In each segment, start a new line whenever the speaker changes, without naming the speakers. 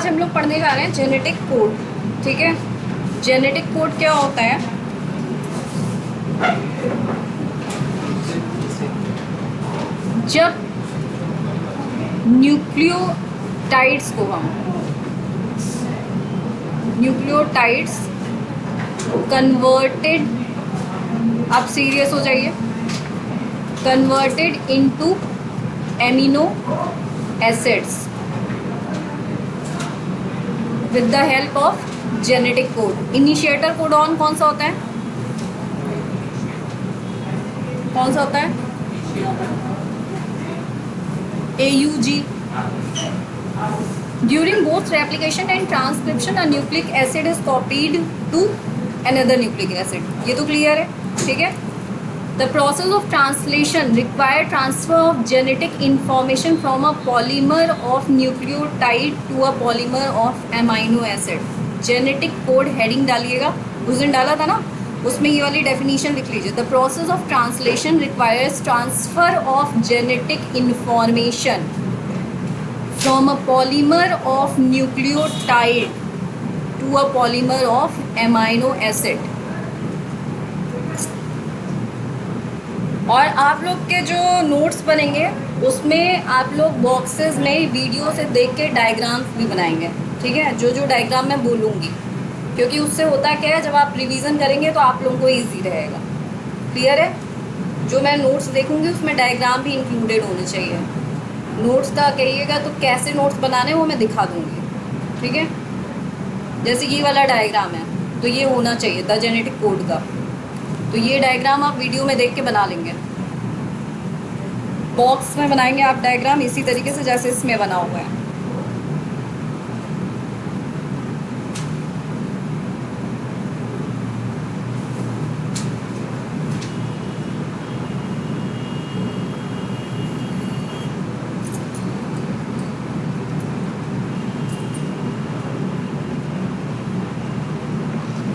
हम लोग पढ़ने जा रहे हैं जेनेटिक कोड। ठीक है, जेनेटिक कोड क्या होता है? जब न्यूक्लियोटाइड्स को हम न्यूक्लियोटाइड्स कन्वर्टेड, आप सीरियस हो जाइए, converted into amino acids with the help of genetic code. Initiator codon कौन सा होता है? कौन सा होता है? AUG। During both replication and transcription a nucleic acid is copied to another nucleic acid. ये तो क्लियर है, ठीक है। The process of translation require transfer of genetic information from a polymer of nucleotide to a polymer of amino acid. Genetic code heading डालिएगा, उस दिन डाला था ना, उसमें ये वाली डेफिनेशन लिख लीजिए। The process of translation requires transfer of genetic information from a polymer of nucleotide to a polymer of amino acid. और आप लोग के जो नोट्स बनेंगे उसमें आप लोग बॉक्सेस में वीडियो से देख के डायग्राम्स भी बनाएंगे, ठीक है, जो जो डायग्राम मैं बोलूँगी, क्योंकि उससे होता क्या है, जब आप रिवीजन करेंगे तो आप लोगों को ईजी रहेगा। क्लियर है? जो मैं नोट्स देखूँगी उसमें डायग्राम भी इंक्लूडेड होने चाहिए। नोट्स का कहिएगा तो कैसे नोट्स बनाने वो मैं दिखा दूँगी, ठीक है। जैसे ये वाला डायग्राम है तो ये होना चाहिए द जेनेटिक कोड का, तो ये डायग्राम आप वीडियो में देख के बना लेंगे। बॉक्स में बनाएंगे आप डायग्राम इसी तरीके से जैसे इसमें बना हुआ है।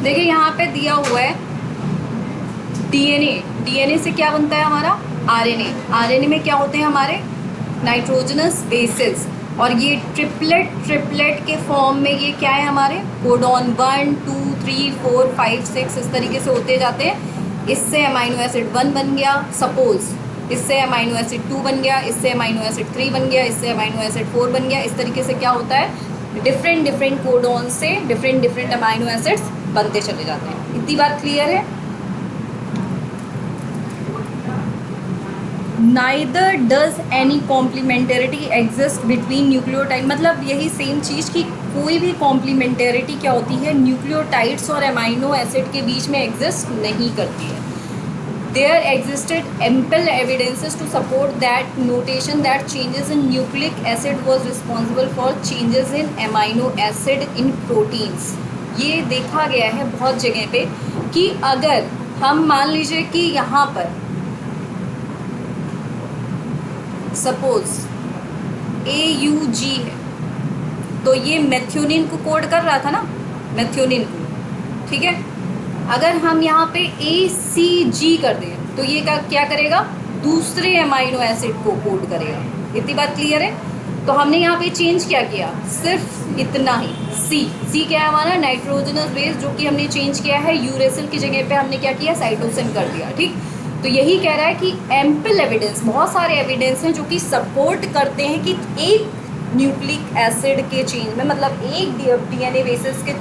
देखिए यहाँ पे दिया हुआ है डीएनए। डीएनए से क्या बनता है हमारा? आरएनए। आरएनए में क्या होते हैं हमारे? Nitrogenous bases. और ये ट्रिपलेट के फॉर्म में ये क्या है हमारे? कोडॉन 1 2 3 4 5 6 इस तरीके से होते जाते हैं। इससे अमाइनो एसिड 1 बन गया, सपोज इससे अमाइनो एसिड 2 बन गया, इससे अमाइनो एसिड 3 बन गया, इससे अमाइनो एसिड 4 बन गया। इस तरीके से क्या होता है, डिफरेंट कोडॉन से डिफरेंट अमाइनो एसिड्स बनते चले जाते हैं। इतनी बात क्लियर है? Neither does any complementarity exist between nucleotide, मतलब यही सेम चीज़ की कोई भी कॉम्प्लीमेंटेरिटी क्या होती है, न्यूक्लियोटाइड्स और अमाइनो एसिड के बीच में एग्जिस्ट नहीं करती है। There existed ample evidences to support that notation that changes in nucleic acid was responsible for changes in amino acid in proteins. ये देखा गया है बहुत जगह पे कि अगर हम मान लीजिए कि यहाँ पर सपोज AUG है तो ये मेथियोनिन को कोड कर रहा था ना, मेथियोनिन को, ठीक है। अगर हम यहाँ पे ACG कर दें तो ये क्या करेगा, दूसरे अमाइनो एसिड को कोड करेगा। इतनी बात क्लियर है? तो हमने यहाँ पे चेंज क्या किया, सिर्फ इतना ही। C क्या है हमारा? नाइट्रोजनस बेस, जो कि हमने चेंज किया है यूरेसिल की जगह पे हमने क्या किया, साइटोसिन कर दिया, ठीक। तो यही कह रहा है कि एम्पल एविडेंस, बहुत सारे एविडेंस हैं जो कि सपोर्ट करते हैं कि एक न्यूक्लिक एसिड के चेंज में, मतलब एक DNA बेसिस के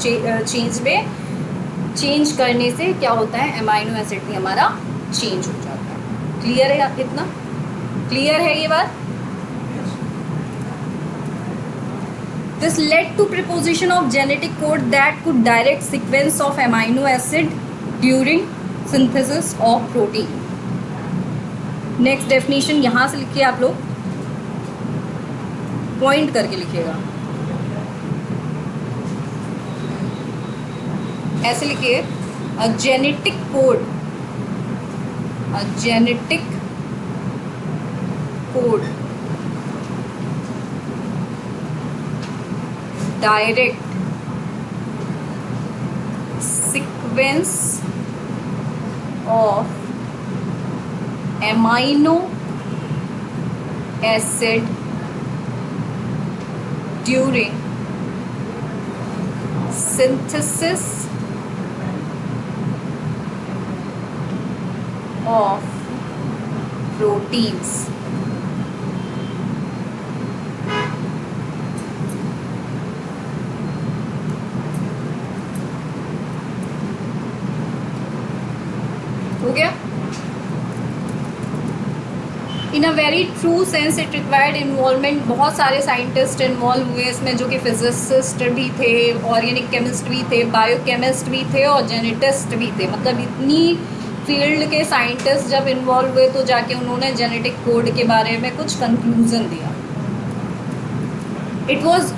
चेंज में, चेंज करने से क्या होता है, अमाइनो एसिड भी हमारा चेंज हो जाता है। क्लियर है? आप कितना क्लियर है ये बात? This led to proposition of genetic code that could direct sequence of amino acid during synthesis of protein. Next definition यहाँ से लिखिए, आप लोग पॉइंट करके लिखिएगा, ऐसे लिखिए, a genetic code, a genetic code direct sequence of amino acid during synthesis of proteins. हो गया। In a very true sense it required involvement, बहुत सारे साइंटिस्ट इन्वॉल्व हुए इसमें, जो कि फिजिसिस्ट भी थे, ऑर्गेनिक केमिस्ट भी थे, बायोकेमिस्ट भी थे और जेनेटिस्ट भी थे। मतलब इतनी फील्ड के साइंटिस्ट जब इन्वॉल्व हुए तो जाके उन्होंने जेनेटिक कोड के बारे में कुछ कंक्लूजन दिया। इट वॉज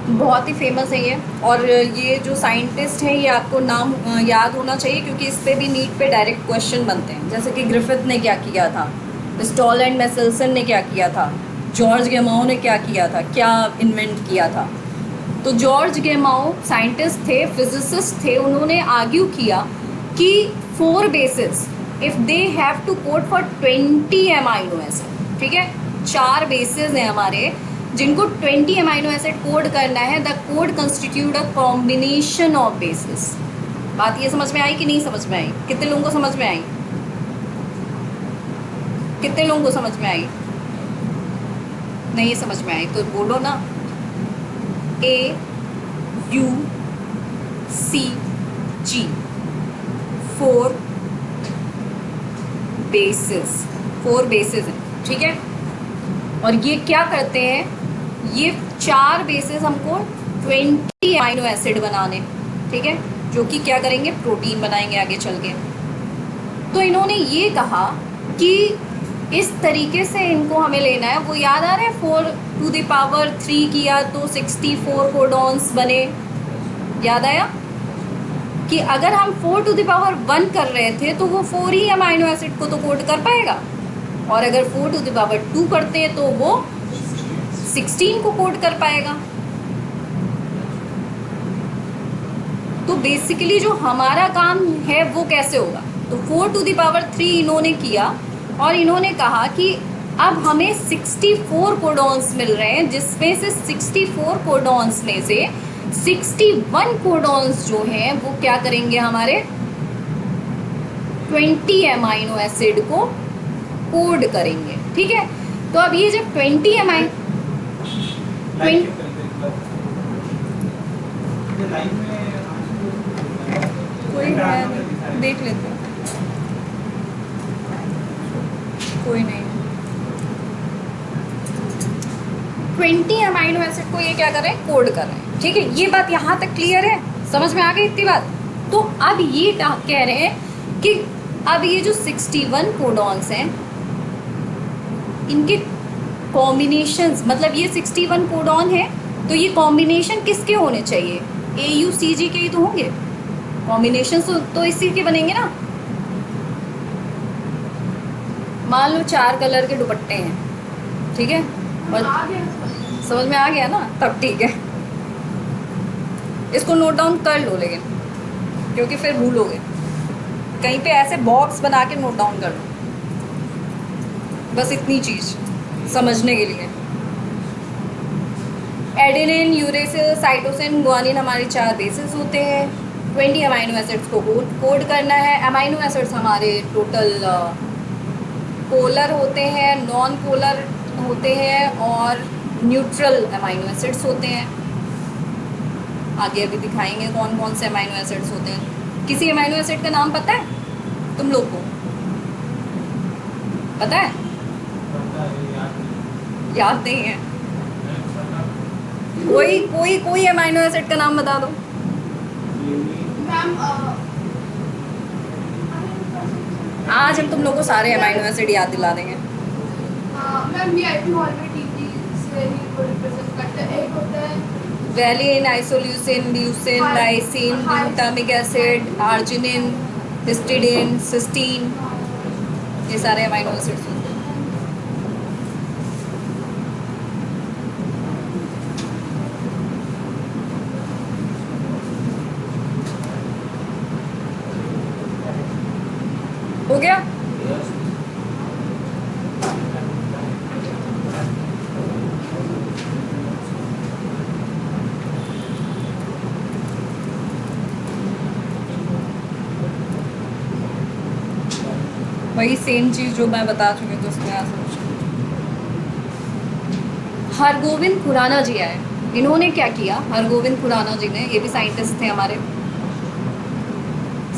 बहुत ही फेमस है ये, और ये जो साइंटिस्ट है ये आपको नाम याद होना चाहिए, क्योंकि इस पर भी नीट पे डायरेक्ट क्वेश्चन बनते हैं। जैसे कि ग्रिफिथ ने क्या किया था, स्टॉल एंड मेसेल्सन ने क्या किया था, जॉर्ज गेमाओ ने क्या किया था, क्या इन्वेंट किया था। तो जॉर्ज गेमाओ साइंटिस्ट थे, फिजिसिस्ट थे, उन्होंने आर्ग्यू किया कि 4 bases if they have to code for 20 amino acid, ठीक है, 4 बेसिस हैं हमारे जिनको 20 अमाइनो एसिड कोड करना है, the code constitute a combination of basis. बात ये समझ में आई कि नहीं समझ में आई? कितने लोगों को समझ में आई? कितने लोगों को समझ में आई? नहीं समझ में आई तो बोलो ना। A U C G 4 basis, 4 basis हैं, ठीक है। और ये क्या करते हैं, ये 4 बेसिस हमको 20 अमाइनो एसिड बनाने, ठीक है, जो कि क्या करेंगे, प्रोटीन बनाएंगे आगे चल के। तो इन्होंने ये कहा कि इस तरीके से इनको हमें लेना है। वो याद आ रहा है 4 टू द पावर 3 किया तो 64 कोडॉन्स बने, याद आया कि अगर हम 4 टू द पावर 1 कर रहे थे तो वो 4 ही अमाइनो एसिड को तो कोड कर पाएगा, और अगर 4 टू द पावर 2 करते हैं तो वो 16 को कोड कर पाएगा। तो बेसिकली जो हमारा काम है वो कैसे होगा, तो 4 टू द पावर 3 इन्होंने किया, और इन्होंने कहा कि अब हमें 64 कोडॉन्स मिल रहे हैं, जिसमें से 64 कोडॉन्स में से 61 कोडॉन्स जो हैं वो क्या करेंगे, हमारे 20 अमाइनो एसिड को कोड करेंगे, ठीक है। तो अब ये जब 20 अमाइनो कोई है देख लेते हैं, कोई नहीं। 20 अमाइनो एसिड को ये क्या कर रहे हैं, कोड कर रहे हैं, ठीक है। ये बात यहाँ तक क्लियर है, समझ में आ गई इतनी बात। तो अब ये कह रहे हैं कि अब ये जो 61 कोडॉन्स हैं इनके कॉम्बिनेशंस, मतलब ये 61 कोडॉन है तो ये कॉम्बिनेशन किसके होने चाहिए, AUCG के ही तो होंगे कॉम्बिनेशन, तो इसी के बनेंगे ना। मान लो 4 कलर के दुपट्टे हैं, ठीक है, और समझ में आ गया ना, तब ठीक है। इसको नोट डाउन कर लो, लेकिन क्योंकि फिर भूलोगे, कहीं पे ऐसे बॉक्स बना के नोट डाउन कर लो, बस इतनी चीज़ समझने के लिए। एडेनिन, यूरेसिल, साइटोसिन, गुआनिन हमारे 4 बेसिस होते हैं। 20 अमाइनो एसिड्स को कोड करना है। अमाइनो एसिड्स हमारे टोटल पोलर होते हैं, नॉन पोलर होते हैं और न्यूट्रल अमाइनो एसिड्स होते हैं। आगे अभी दिखाएंगे कौन कौन से अमाइनो एसिड्स होते हैं। किसी अमाइनो एसिड का नाम पता है तुम लोग को? पता है? याद नहीं है? कोई अमाइनो एसिड का नाम बता दो। आज हम तुम लोग को सारे अमाइनो एसिड याद दिला देंगे। Valine, isoleucine, leucine, lysine, glutamic acid, arginine, histidine, cysteine, ये सारे अमाइनो एसिड्स होते हैं। हो गया? वही सेम चीज़ जो मैं बता चुकी हूँ, तो उसमें यहाँ से हरगोविंद खुराना जी आए। इन्होंने क्या किया, हरगोविंद खुराना जी ने, ये भी साइंटिस्ट थे हमारे,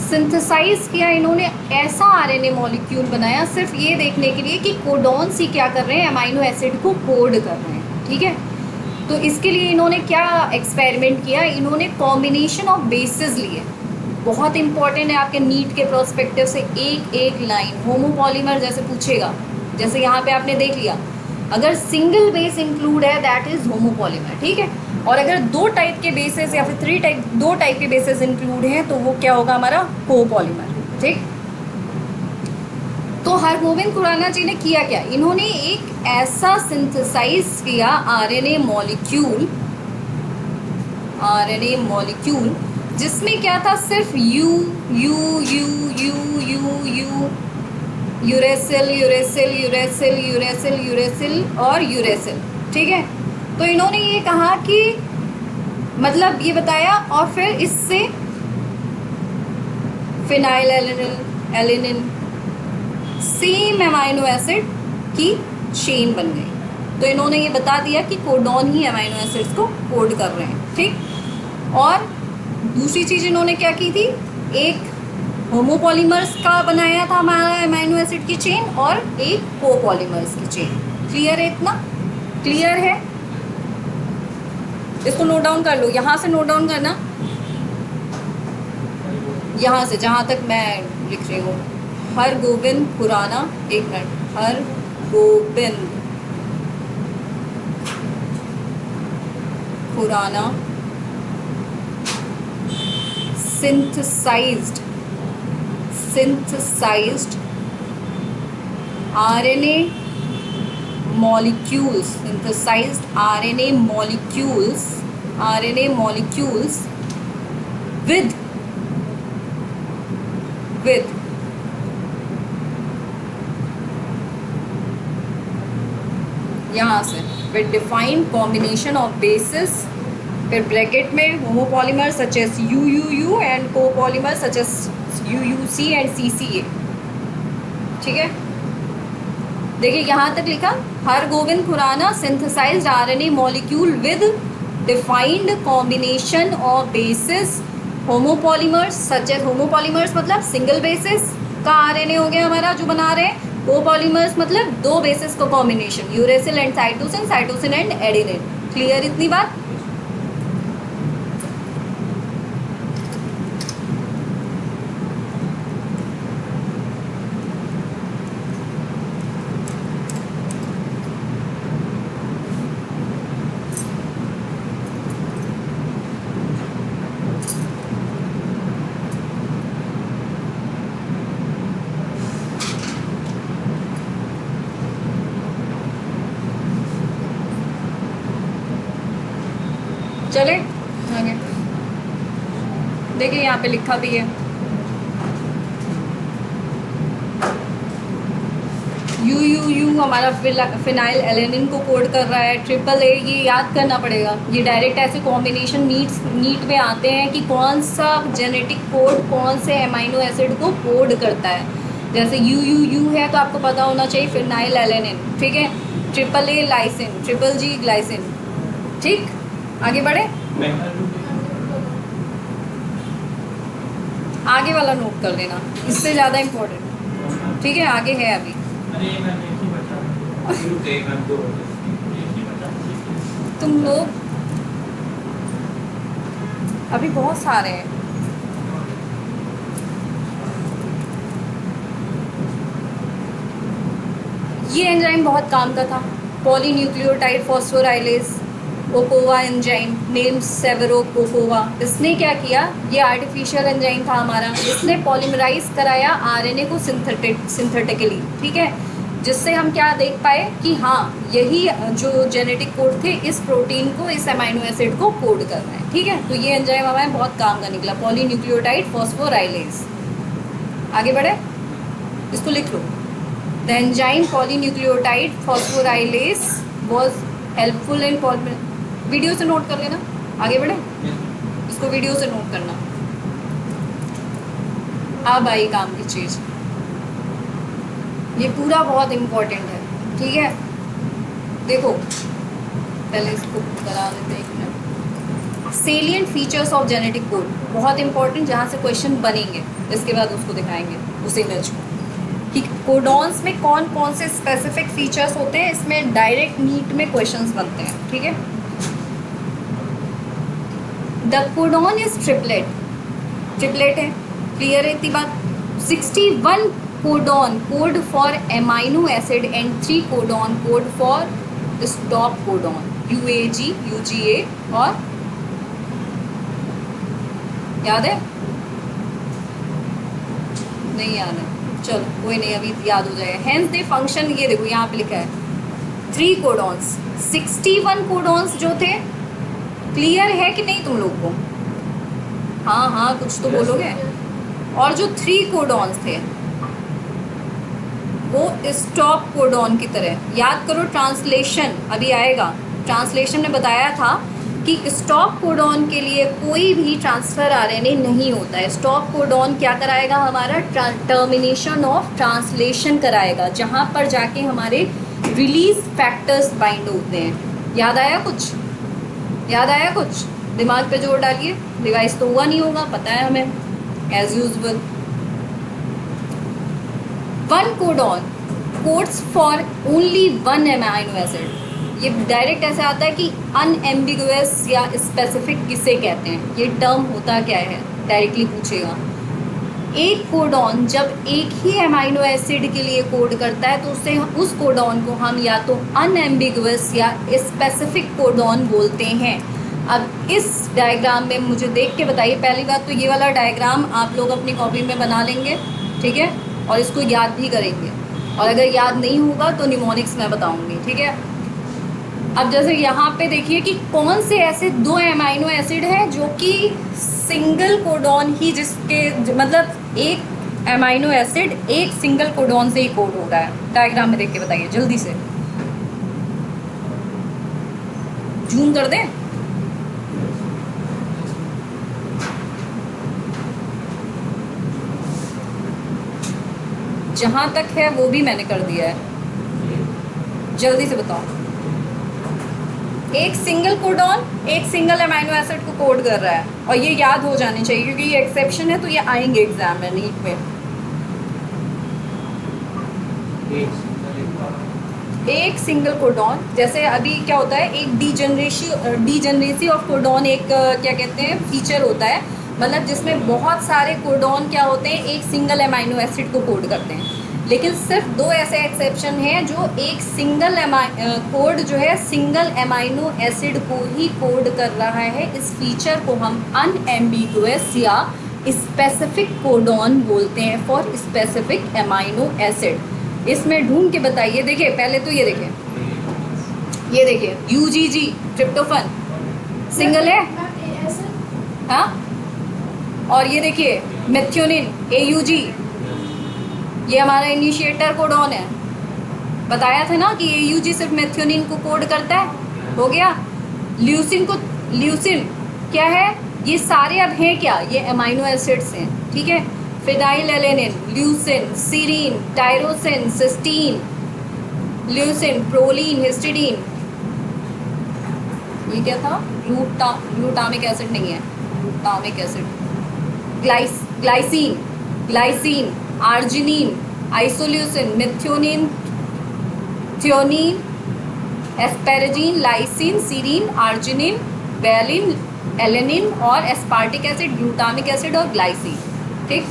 सिंथेसाइज किया इन्होंने ऐसा आरएनए मॉलिक्यूल बनाया सिर्फ ये देखने के लिए कि कोडॉन सी क्या कर रहे हैं, अमाइनो एसिड को कोड कर रहे हैं। ठीक है, तो इसके लिए इन्होंने क्या एक्सपेरिमेंट किया, इन्होंने कॉम्बिनेशन ऑफ बेसिस लिए। बहुत इंपॉर्टेंट है आपके नीट के प्रोस्पेक्टिव से, एक एक लाइन होमोपॉलीमर जैसे पूछेगा, जैसे यहाँ पे आपने देख लिया, अगर सिंगल बेस इंक्लूड है दैट इज होमोपॉलीमर। ठीक है, और अगर दो टाइप के बेसिस या फिर दो टाइप के बेसिस इंक्लूड हैं तो वो क्या होगा हमारा, कोपॉलीमर। ठीक, तो हरगोविंद खुराना जी ने किया क्या, इन्होंने एक ऐसा सिंथेसाइज किया आरएनए मॉलिक्यूल जिसमें क्या था, सिर्फ you you you you you you uracil uracil uracil uracil uracil और यूरेसिल। ठीक है, तो इन्होंने ये कहा कि मतलब ये बताया, और फिर इससे phenyl alanine same amino acid की चेन बन गई। तो इन्होंने ये बता दिया कि कोडॉन ही अमाइनो एसिड्स को कोड कर रहे हैं। ठीक, और दूसरी चीज़ इन्होंने क्या की थी, एक होमोपॉलीमर्स का बनाया था हमारा अमाइनो एसिड की चेन और एक कोपॉलीमर्स की चेन। क्लियर है, इतना क्लियर है? इसको नोट डाउन कर लो, यहाँ से नोट डाउन करना, यहाँ से जहाँ तक मैं लिख रही हूँ। हरगोविंद खुराना, एक minute, Hargobind Khorana synthesized RNA molecules, synthesized RNA molecules with यहाँ से with defined combination of bases, फिर ब्रैकेट में homopolymer such as UUU and copolymer such as UUC and CCA। ठीक है, देखिए यहाँ तक लिखा, Hargobind Khorana synthesized RNA molecule with defined combination of bases homopolymers such as, homopolymers मतलब सिंगल बेसिस का आरएनए हो गया हमारा जो बना रहे हैं, कोपॉलीमर्स मतलब दो बेसिस का combination, uracil and cytosine, cytosine and adenine. Clear इतनी बात? चले आगे, देखिए यहाँ पे लिखा भी है UUU हमारा फिनाइल एलेनिन को कोड कर रहा है, AAA ये याद करना पड़ेगा, ये डायरेक्ट ऐसे कॉम्बिनेशन नीट में आते हैं कि कौन सा जेनेटिक कोड कौन से अमाइनो एसिड को कोड करता है। जैसे UUU है तो आपको पता होना चाहिए फिनाइल एलेनिन। ठीक है, AAA लाइसिन, GG ग्लाइसिन। ठीक, आगे बढ़े, आगे वाला नोट कर लेना, इससे ज़्यादा इम्पोर्टेंट। ठीक है, आगे है अभी। तुम लोग अभी बहुत सारे हैं। ये एंजाइम बहुत काम का था, पॉलीन्यूक्लियोटाइड फॉस्फोराइलेज ओकोवा एंजाइम, नेम सेवेरोकोकोवा। इसने क्या किया, ये आर्टिफिशियल एंजाइम था हमारा, इसने पॉलीमराइज कराया आरएनए को सिंथेटिकली। ठीक है, जिससे हम क्या देख पाए कि हाँ यही जो जेनेटिक कोड थे इस प्रोटीन को, इस अमाइनो एसिड को कोड कर रहे हैं। ठीक है, तो ये एंजाइम हमारे बहुत काम का निकला, पॉलीन्यूक्लियोटाइड फॉस्फोराइलेज। आगे बढ़े, इसको लिख लो, the enzyme polynucleotide phosphorylase was helpful in video से नोट कर लेना। आगे बढ़े, इसको वीडियो से नोट करना। अब आई काम की चीज़, ये पूरा बहुत इम्पोर्टेंट है, ठीक है। देखो पहले इसको करा देते हैं, एक minute. Salient features of genetic code बहुत इंपॉर्टेंट, जहाँ से क्वेश्चन बनेंगे, इसके बाद उसको दिखाएंगे उस इमेज को कि कोडॉन्स में कौन कौन से स्पेसिफिक फीचर्स होते हैं। इसमें डायरेक्ट नीट में क्वेश्चंस बनते हैं, ठीक है। The codon is triplet, triplet है, क्लियर है इतनी बात। 61 codon code for amino acid and 3 codon code for stop codon, UAG, UGA और याद है? नहीं याद है, चलो कोई नहीं, अभी याद हो जाएगा। हेंस दे फंक्शन, ये देखो यहाँ पे लिखा है 3 कोडॉन्स, 61 कोडॉन्स जो थे। क्लियर है कि नहीं तुम लोग को? हाँ हाँ कुछ तो बोलोगे। और जो 3 कोडॉन्स थे वो स्टॉप कोडॉन की तरह, याद करो ट्रांसलेशन अभी आएगा। ट्रांसलेशन में बताया था कि स्टॉप कोडॉन के लिए कोई भी ट्रांसफ़र RNA नहीं होता है। स्टॉप कोडॉन क्या कराएगा? हमारा टर्मिनेशन ऑफ ट्रांसलेशन कराएगा, जहाँ पर जाके हमारे रिलीज फैक्टर्स बाइंड होते हैं। याद आया कुछ? याद आया कुछ? दिमाग पे जोर डालिए। डिवाइस तो हुआ नहीं होगा, पता है हमें, as usual. 1 codon codes for only 1 amino acid. ये डायरेक्ट ऐसे आता है कि अनएम्बिगुअस या स्पेसिफिक किसे कहते हैं, ये टर्म होता क्या है, डायरेक्टली पूछेगा। एक कोडॉन जब एक ही एमाइनो एसिड के लिए कोड करता है तो उससे उस कोडॉन को हम या तो अनएम्बिगुअस या स्पेसिफिक कोडॉन बोलते हैं। अब इस डायग्राम में मुझे देख के बताइए। पहली बात तो ये वाला डायग्राम आप लोग अपनी कॉपी में बना लेंगे, ठीक है, और इसको याद भी करेंगे, और अगर याद नहीं होगा तो निमोनिक्स मैं बताऊंगी, ठीक है। अब जैसे यहाँ पे देखिए कि कौन से ऐसे 2 एमाइनो एसिड हैं जो कि सिंगल कोडॉन ही, जिसके मतलब एक एमाइनो एसिड एक सिंगल कोडॉन से ही कोड हो रहा है। डायग्राम में देख के बताइए जल्दी से, जूम कर दें। जहाँ तक है वो भी मैंने कर दिया है, जल्दी से बताओ। एक सिंगल कोडॉन एक सिंगल अमाइनो एसिड को कोड कर रहा है, और ये याद हो जाने चाहिए क्योंकि ये एक्सेप्शन है, तो ये आएंगे एग्जाम में, नीट में। एक सिंगल कोडॉन, जैसे अभी क्या होता है, एक डीजनरेसी ऑफ कोडॉन एक क्या कहते हैं फीचर होता है, मतलब जिसमें बहुत सारे कोडॉन क्या होते हैं एक सिंगल अमाइनो एसिड को कोड करते हैं। लेकिन सिर्फ 2 ऐसे एक्सेप्शन हैं जो एक सिंगल कोड जो है सिंगल अमाइनो एसिड को ही कोड कर रहा है। इस फीचर को हम अनएम्बिगुअस या स्पेसिफिक कोडॉन बोलते हैं, फॉर स्पेसिफिक अमाइनो एसिड। इसमें ढूंढ के बताइए। देखिए पहले तो ये देखिए UGG ट्रिप्टोफन सिंगल है, हाँ, और ये देखिए मेथियोनिन AUG, ये हमारा इनिशिएटर कोडॉन है। बताया था ना कि AUG सिर्फ मेथियोनिन को कोड करता है, हो गया। ल्यूसिन क्या है? ये सारे अब हैं क्या, ये अमाइनो एसिड्स हैं, ठीक है। Phenylalanine, leucine, serine, tyrosine, cysteine, leucine, proline, histidine, ये क्या था? ग्लूटामिक एसिड नहीं है, glutamic acid, glycine, arginine, isoleucine, methionine, threonine, asparagine, lysine, serine, arginine, valine, alanine और एस्पार्टिक एसिड, ग्लूटामिक एसिड और ग्लाइसिन, ठीक।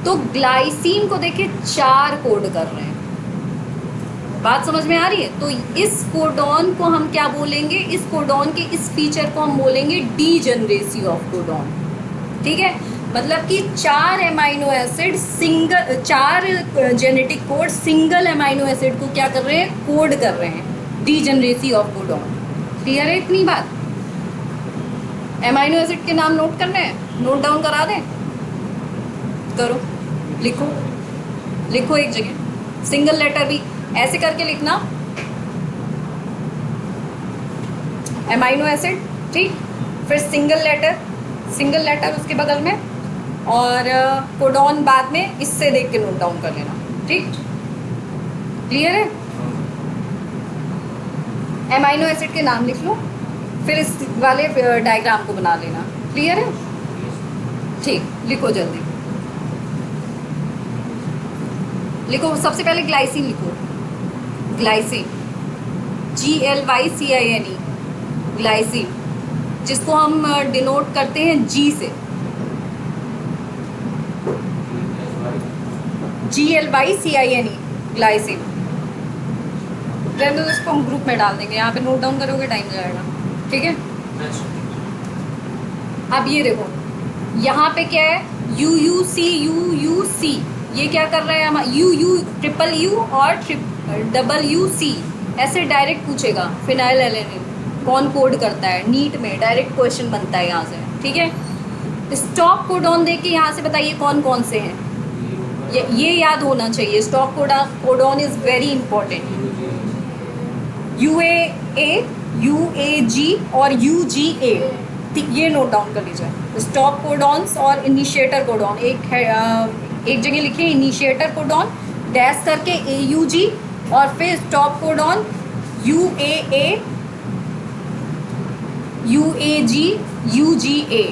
तो ग्लाइसिन को देखिए 4 कोड कर रहे हैं, बात समझ में आ रही है? तो इस कोडॉन को हम क्या बोलेंगे? इस कोडॉन के इस फीचर को हम बोलेंगे डीजनरेसी ऑफ कोडॉन, ठीक है। मतलब कि 4 amino acid single, 4 genetic code single amino acid को क्या कर रहे हैं? कोड कर रहे हैं, डीजनरेसी ऑफ कोडॉन। क्लियर है इतनी बात? अमाइनो एसिड के नाम नोट करने हैं, नोट डाउन करा दें, करो, लिखो एक जगह, सिंगल लेटर भी ऐसे करके लिखना, अमाइनो एसिड, ठीक, फिर सिंगल लेटर उसके बगल में, और कोडॉन बाद में इससे देख के नोट डाउन कर लेना, ठीक, क्लियर है? एमाइनो एसिड के नाम लिख लो, फिर इस वाले डायग्राम को बना लेना। क्लियर है? ठीक, लिखो जल्दी, लिखो। सबसे पहले ग्लाइसिन लिखो, ग्लाइसिन, GLYCINE, ग्लाइसिन, जिसको हम डिनोट करते हैं G से, GLYCINE, ग्लाइसिन। रहने दो, इसको हम ग्रुप में डाल देंगे, यहाँ पे नोट डाउन करोगे टाइम जाएगा। ठीक है? अब ये देखो, यहाँ पे क्या है, UUC, ये क्या कर रहा है हमारा, UU और WC, ऐसे डायरेक्ट पूछेगा फिनाइल एलेनिन कौन कोड करता है, नीट में डायरेक्ट क्वेश्चन बनता है यहाँ से। ठीक है? स्टॉप कोडॉन दे के यहाँ से बताइए कौन कौन से हैं, ये याद होना चाहिए। Stop codon is very important. UAA, UAG और UGA, ये नोट डाउन कर लीजिए। स्टॉप कोडॉन्स और इनिशिएटर कोडॉन, एक जगह लिखिए इनिशिएटर कोडॉन डैश करके AUG, और फिर stop codon UAA, UAG, UGA।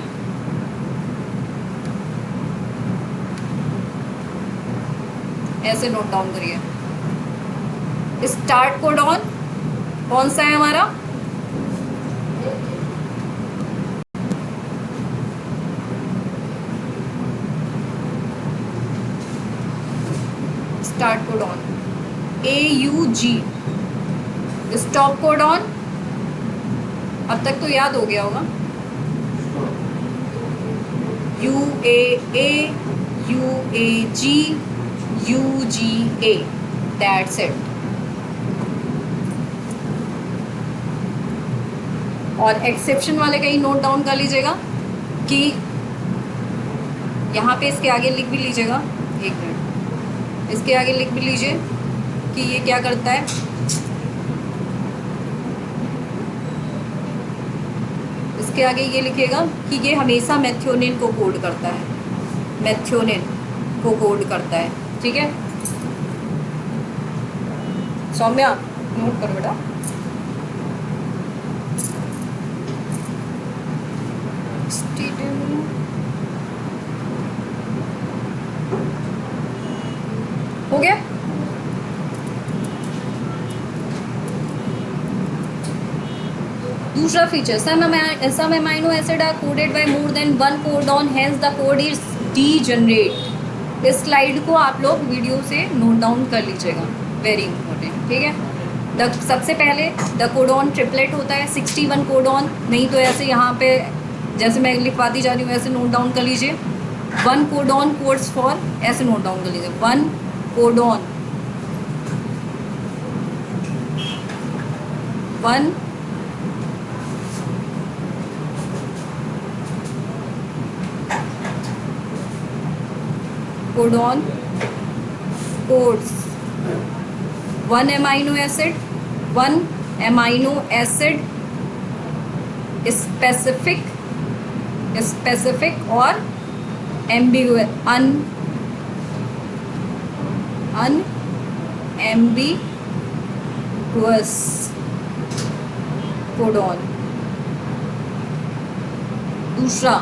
ऐसे नोट डाउन करिए। स्टार्ट कोडॉन कौन सा है हमारा, start codon AUG। Stop codon अब तक तो याद हो गया होगा, UAA, UAG, UGA, that's it. और एक्सेप्शन वाले का ही नोट डाउन कर लीजिएगा कि यहाँ पे इसके आगे लिख भी लीजिएगा, एक मिनट, इसके आगे लिख भी लीजिए कि ये क्या करता है। इसके आगे ये लिखिएगा कि ये हमेशा मेथियोनिन को कोड करता है, मेथियोनिन को कोड करता है। ठीक है सौम्या, नोट करो बेटा। हो गया? दूसरा feature, some amino acid are coded by more than one codon, hence the code is degenerate। इस स्लाइड को आप लोग वीडियो से नोट डाउन कर लीजिएगा, वेरी इंपॉर्टेंट। ठीक है? सबसे पहले द कोडॉन ट्रिपलेट होता है, 61 कोडॉन, नहीं तो ऐसे यहाँ पे जैसे मैं लिखवाती जा रही हूँ ऐसे नोट डाउन कर लीजिए। 1 कोडॉन कोड्स फॉर, ऐसे नोट डाउन कर लीजिए, 1 codon, 1 codon codes 1 amino acid, 1 amino acid specific और अनएम्बिगुअस कोडॉन। दूसरा,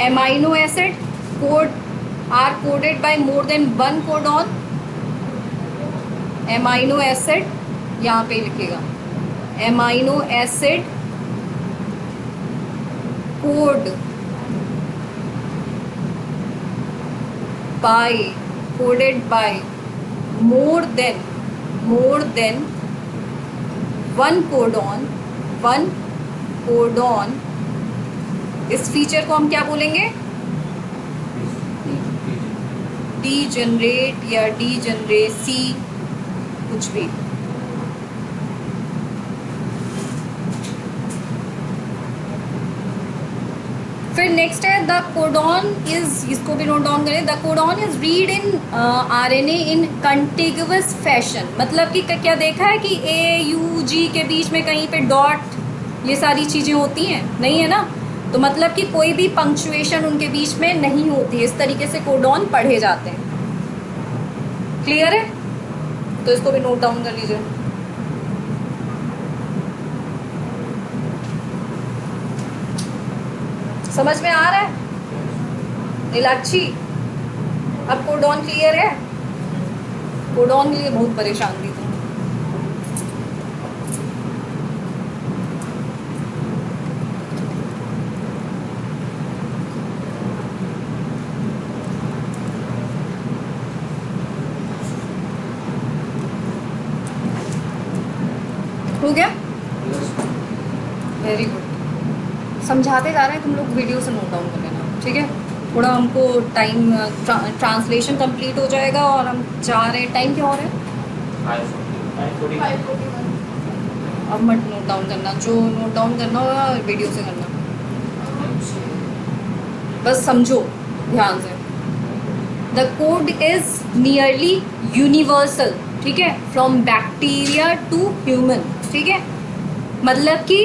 amino acid code are coded by more than one codon। Amino acid यहाँ पे लिखेगा, amino acid code by, coded by more than one codon। इस feature को हम क्या बोलेंगे, डीजनरेट या डीजनरेसी, कुछ भी। फिर नेक्स्ट है द कोडॉन इज, इसको भी नोट डाउन करें, the codon is read in RNA in contiguous fashion. मतलब कि क्या देखा है कि AUG के बीच में कहीं पे डॉट, ये सारी चीज़ें होती हैं, नहीं है ना? तो मतलब कि कोई भी पंक्चुएशन उनके बीच में नहीं होती है, इस तरीके से कोडॉन पढ़े जाते हैं। क्लियर है? तो इसको भी नोट डाउन कर लीजिए। समझ में आ रहा है नीलाक्षी? अब कोडॉन क्लियर है? कोडॉन के लिए बहुत परेशान थी तुम। हो गया? Very good. समझाते जा रहे हैं, तुम लोग वीडियो से नोट डाउन कर लेना, ठीक है? थोड़ा हमको टाइम ट्रांसलेशन कंप्लीट हो जाएगा और हम जा रहे हैं। टाइम क्या हो रहा है?
5:41।
अब मत नोट डाउन करना, जो नोट डाउन करना होगा वीडियो से करना। बस समझो ध्यान से। The code is nearly universal, ठीक है, फ्रॉम बैक्टीरिया टू ह्यूमन, ठीक है? मतलब कि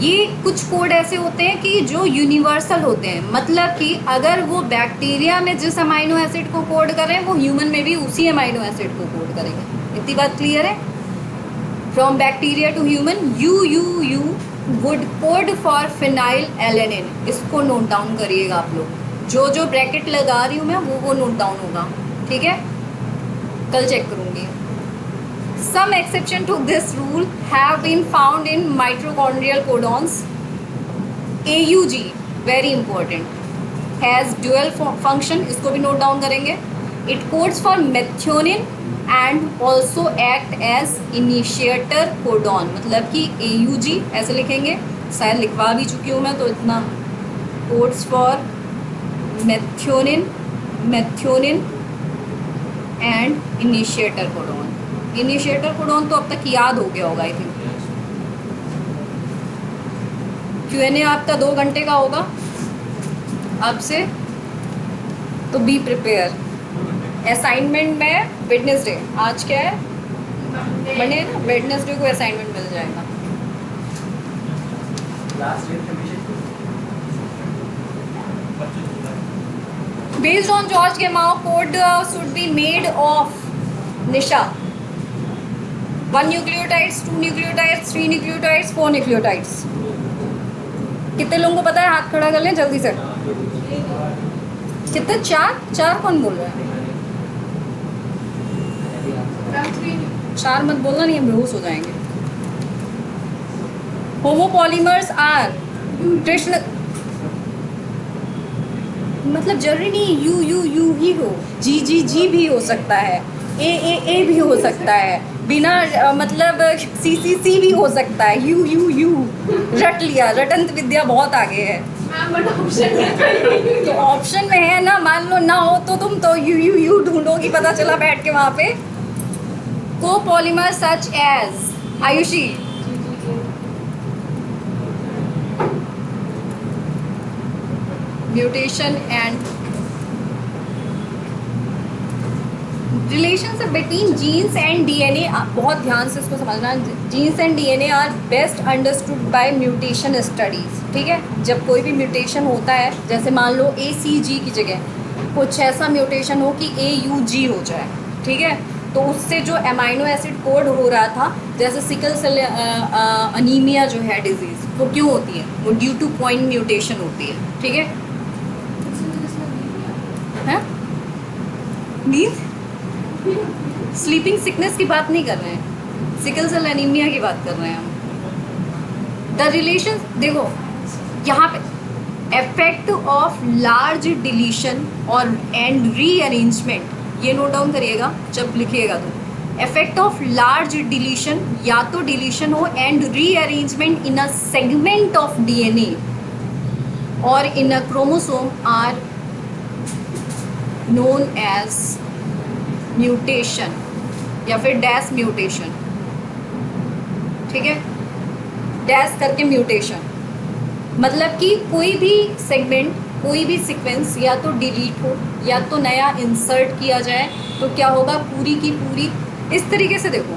ये कुछ कोड ऐसे होते हैं कि जो यूनिवर्सल होते हैं, मतलब कि अगर वो बैक्टीरिया में जिस अमाइनो एसिड को कोड करें वो ह्यूमन में भी उसी अमाइनो एसिड को कोड करेंगे। इतनी बात क्लियर है? From bacteria to human, you would code for phenylalanine. इसको नोट डाउन करिएगा आप लोग। जो ब्रैकेट लगा रही हूँ मैं वो नोट डाउन होगा, ठीक है? कल चेक करूँगी। Some exception to this rule have been found in mitochondrial codons. AUG very important, has dual function, इसको भी नोट डाउन करेंगे। It codes for methionine and also act as initiator codon। मतलब कि AUG ऐसे लिखेंगे, शायद लिखवा भी चुकी हूँ मैं तो इतना। codes for methionine and initiator codon। Initiator codon तो अब तक याद हो गया होगा आई थिंक। Q&A आपका 2 घंटे का होगा अब से, तो बी प्रिपेयर। असाइनमेंट में वेडनेसडे, आज क्या है? मंडे ना, वेडनेसडे को असाइनमेंट मिल जाएगा। Based on George Gamow, code should be made of निशा 1 न्यूक्लियोटाइड्स, 2 न्यूक्लियोटाइड्स, 3 न्यूक्लियोटाइड्स, 4 न्यूक्लियोटाइड्स। कितने लोगों को पता है? हाथ खड़ा कर लें जल्दी से। कितने? 4 कौन बोल रहा है? 4 मत बोलना, नहीं हम बेहोश हो जाएंगे। होमोपॉलीमर्स आर कृष्ण, मतलब जरूरी नहीं यू ही हो, जी भी हो सकता है, ए भी हो सकता है, बिना मतलब सी भी हो सकता है, यू रट लिया। रटंत विद्या बहुत आगे है। तो ऑप्शन में है ना, मान लो ना हो तो तुम तो यू ढूंढोगी, पता चला बैठ के वहाँ पे। Copolymer such as Ayushi, mutation and relationship between genes and DNA. बहुत ध्यान से इसको समझना। Genes and DNA are best understood by mutation studies, ठीक है? जब कोई भी म्यूटेशन होता है, जैसे मान लो ACG की जगह कुछ ऐसा म्यूटेशन हो कि AUG हो जाए, ठीक है? तो उससे जो अमाइनो एसिड कोड हो रहा था, जैसे सिकल सेल अनीमिया जो है डिजीज़, वो क्यों होती है? वो ड्यू टू पॉइंट म्यूटेशन होती है, ठीक है? नींद, स्लीपिंग सिकनेस की बात नहीं कर रहे हैं, सिकल सेल एनीमिया की बात कर रहे हैं हम। द रिलेशन देखो यहाँ पे, इफेक्ट ऑफ लार्ज डिलीशन और एंड रीअरेंजमेंट, ये नोट डाउन करिएगा जब लिखिएगा तो। इफेक्ट ऑफ लार्ज डिलीशन, या तो डिलीशन हो and rearrangement in a segment of DNA or in a chromosome are known as mutation या फिर डैश म्यूटेशन, ठीक है? डैश करके म्यूटेशन, मतलब कि कोई भी सेगमेंट, कोई भी सीक्वेंस या तो डिलीट हो या तो नया इंसर्ट किया जाए, तो क्या होगा? पूरी की पूरी इस तरीके से देखो,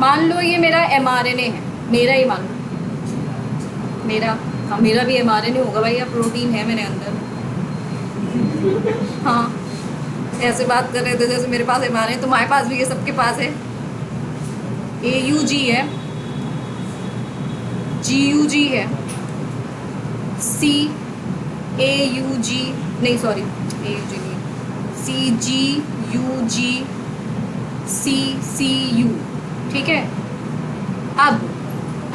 मान लो ये मेरा mRNA है, मेरा ही मान लो, मेरा, हाँ मेरा भी mRNA होगा भाई, या प्रोटीन है मेरे अंदर, हाँ ऐसे बात कर रहे थे जैसे मेरे पास एम है, तुम्हारे पास भी ये सबके पास है। AUG है, GUG है, CAUG, नहीं सॉरी AUG नहीं, CGUG, CCU, ठीक है। अब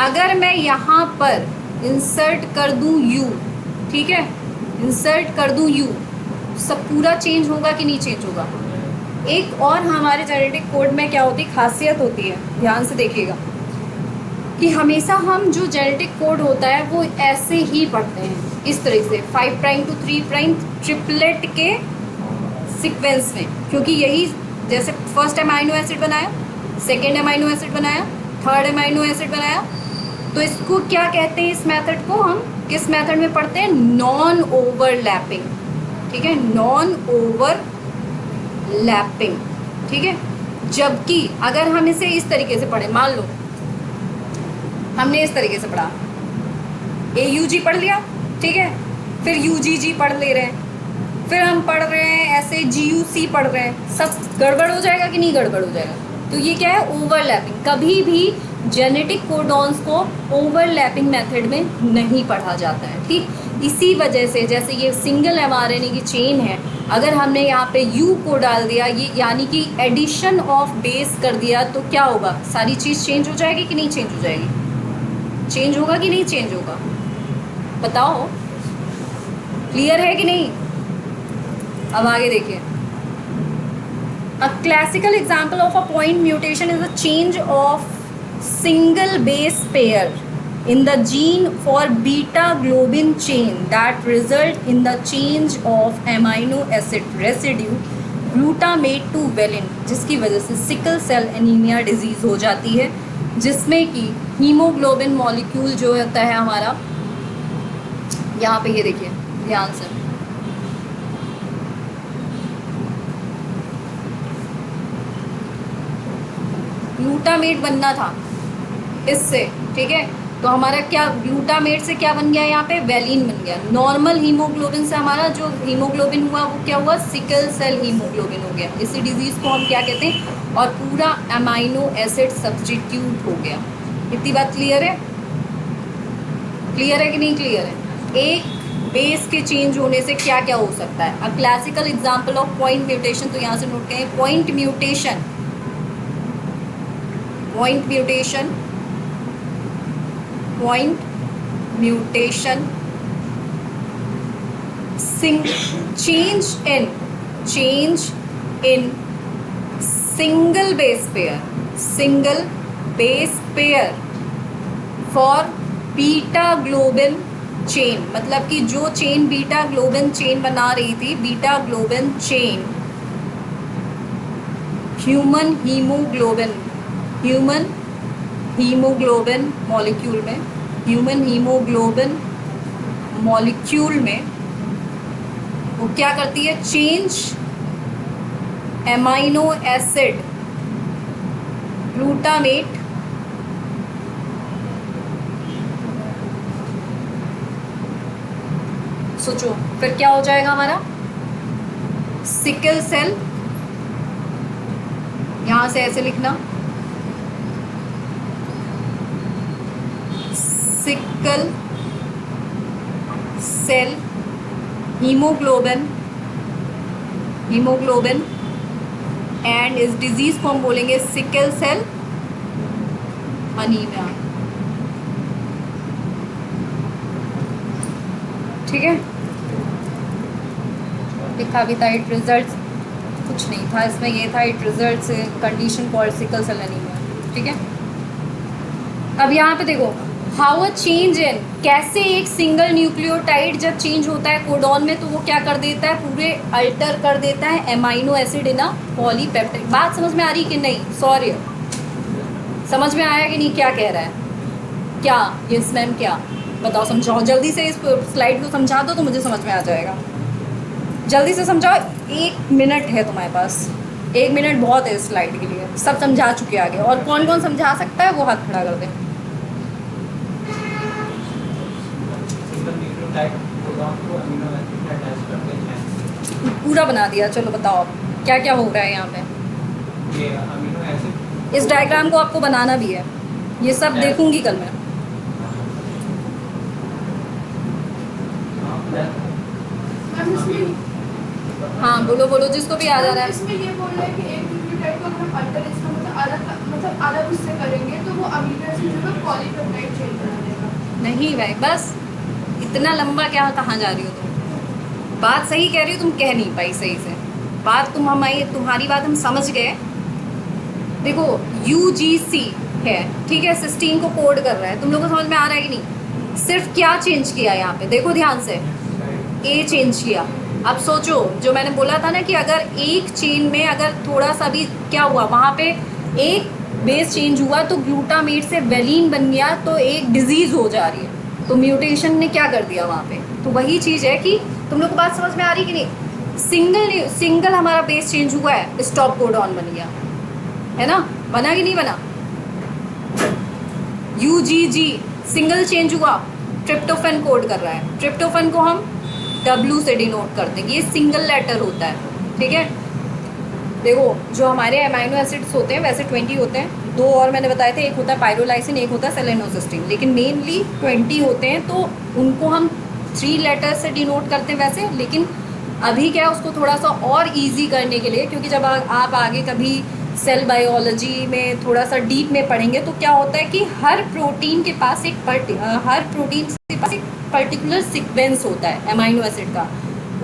अगर मैं यहाँ पर इंसर्ट कर दूँ U, ठीक है, इंसर्ट कर दूँ U, सब पूरा चेंज होगा कि नहीं चेंज होगा। एक और हमारे जेनेटिक कोड में क्या होती है, खासियत होती है, ध्यान से देखिएगा कि हमेशा हम जो जेनेटिक कोड होता है वो ऐसे ही पढ़ते हैं, इस तरह से 5 प्राइम टू 3 प्राइम ट्रिपलेट के सीक्वेंस में, क्योंकि यही जैसे फर्स्ट अमाइनो एसिड बनाया, सेकेंड अमाइनो एसिड बनाया, थर्ड अमाइनो एसिड बनाया, तो इसको क्या कहते हैं, इस मेथड को हम किस मेथड में पढ़ते हैं, नॉन ओवरलैपिंग, ठीक है, नॉन ओवरलैपिंग, ठीक है। जबकि अगर हम इसे इस तरीके से पढ़े, मान लो हमने इस तरीके से पढ़ा, AUG पढ़ लिया, ठीक है, फिर UGG पढ़ ले रहे हैं, फिर हम पढ़ रहे हैं ऐसे GUC पढ़ रहे हैं, सब गड़बड़ हो जाएगा कि नहीं गड़बड़ हो जाएगा। तो ये क्या है, ओवरलैपिंग। कभी भी जेनेटिक कोडॉन्स को ओवरलैपिंग मेथड में नहीं पढ़ा जाता है, ठीक। इसी वजह से जैसे ये सिंगल mRNA की चेन है, अगर हमने यहाँ पे U को डाल दिया, ये यानी कि एडिशन ऑफ बेस कर दिया, तो क्या होगा, सारी चीज़ चेंज हो जाएगी कि नहीं चेंज हो जाएगी, चेंज होगा कि नहीं चेंज होगा, बताओ, क्लियर है कि नहीं। अब आगे देखिए, a classical example of a point mutation is a change of single base pair in the gene for beta globin chain that result in the change of amino acid residue glutamate to valine, जिसकी वजह से sickle cell anaemia disease हो जाती है, जिसमें कि haemoglobin molecule जो होता है हमारा, यहाँ पे ये देखिए ध्यान से, ग्लूटामेट बनना था इससे, ठीक है, तो हमारा क्या ग्लूटामेट से क्या बन गया, यहाँ पे वैलिन बन गया। नॉर्मल हीमोग्लोबिन से हमारा जो हीमोग्लोबिन हुआ वो क्या हुआ, सिकल सेल हीमोग्लोबिन हो गया। इसी डिजीज़ को हम क्या कहते हैं, और पूरा अमाइनो एसिड सब्स्टिट्यूट हो गया। इतनी बात क्लियर है, क्लियर है कि नहीं क्लियर है। एक बेस के चेंज होने से क्या क्या हो सकता है। अब classical example of point mutation, तो यहाँ से नोट करें, point mutation, point mutation, point mutation, change in single base pair, single base pair for beta globin chain, मतलब कि जो चेन बीटा ग्लोबिन चेन बना रही थी, beta globin chain human haemoglobin, human haemoglobin molecule में, human haemoglobin molecule में वो क्या करती है, चेंज एमाइनो एसिड ग्लूटामेट सोचो फिर क्या हो जाएगा हमारा, सिकल सेल, यहां से ऐसे लिखना, sickle cell haemoglobin, haemoglobin, and इस डिजीज को हम बोलेंगे सिकल सेल अनीमिया, ठीक है। लिखा भी था इट रिजल्ट्स, कुछ नहीं था इसमें, ये था it results condition called sickle cell anaemia, ठीक है। अब यहाँ पे देखो, हाउ अ चेंज इन, कैसे एक सिंगल न्यूक्लियोटाइड जब चेंज होता है कोडॉन में, तो वो क्या कर देता है, पूरे अल्टर कर देता है amino acid in a polypeptide. बात समझ में आ रही कि नहीं, सॉरी समझ में आया कि नहीं, क्या कह रहा है, क्या यस मैम, क्या बताओ, समझाओ जल्दी से, इस स्लाइड को समझा दो तो मुझे समझ में आ जाएगा, जल्दी से समझाओ, 1 मिनट है तुम्हारे पास, 1 मिनट बहुत है इस स्लाइड के लिए, सब समझा चुके आगे, और कौन कौन समझा सकता है वो हाथ खड़ा कर दे। पूरा बना दिया, चलो बताओ अब। क्या क्या हो रहा है यहाँ पे।
ये अमीनो एसिड
इस डायग्राम को आपको बनाना भी है, ये सब देखूंगी कल मैं।
मैम इसमें
हाँ बोलो बोलो, जिसको भी आ जा रहा है।
इसमें ये बोल रहा है कि एक न्यूक्लियोटाइड को अगर हम अल्टर इसका मतलब अलग उससे करेंगे तो वो अमीनो एसिड जो है पॉलीपेप्टाइड चेन बना देगा।
नहीं भाई बस, इतना लंबा क्या कहाँ जा रही हो तुम। बात सही कह रही हो, तुम कह नहीं पाई सही से बात। तुम्हारी बात हम समझ गए। देखो UGC है, ठीक है, सिस्टीन को कोड कर रहा है, तुम लोगों को समझ में आ रहा है कि नहीं। सिर्फ क्या चेंज किया यहाँ पे, देखो ध्यान से, ए चेंज किया। अब सोचो, जो मैंने बोला था ना कि अगर एक चेन में अगर थोड़ा सा भी क्या हुआ, वहाँ पे एक बेस चेंज हुआ तो ग्लूटामेट से वेलिन बन गया, तो एक डिजीज हो जा रही है। तो म्यूटेशन ने क्या कर दिया वहाँ पे। तो वही चीज़ है कि तुम लोग को बात समझ में आ रही कि नहीं। सिंगल हमारा बेस चेंज हुआ है, स्टॉप कोडॉन बन गया है ना, बना कि नहीं बना। UGG सिंगल चेंज हुआ, ट्रिप्टोफेन कोड कर रहा है। ट्रिप्टोफेन को हम W से डिनोट करते हैं, ये सिंगल लेटर होता है, ठीक है। देखो जो हमारे अमाइनो एसिड्स होते हैं वैसे 20 होते हैं, दो और मैंने बताए थे, एक होता है पायरोलाइसिन, एक होता है सेलेनोसिस्टीन, लेकिन मेनली 20 होते हैं। तो उनको हम 3 लेटर से डिनोट करते हैं वैसे, लेकिन अभी क्या है उसको थोड़ा सा और इजी करने के लिए, क्योंकि जब आप आगे कभी सेल बायोलॉजी में थोड़ा सा डीप में पढ़ेंगे तो क्या होता है कि हर प्रोटीन के पास एक पर्टिकुलर सीक्वेंस होता है अमाइनो एसिड का,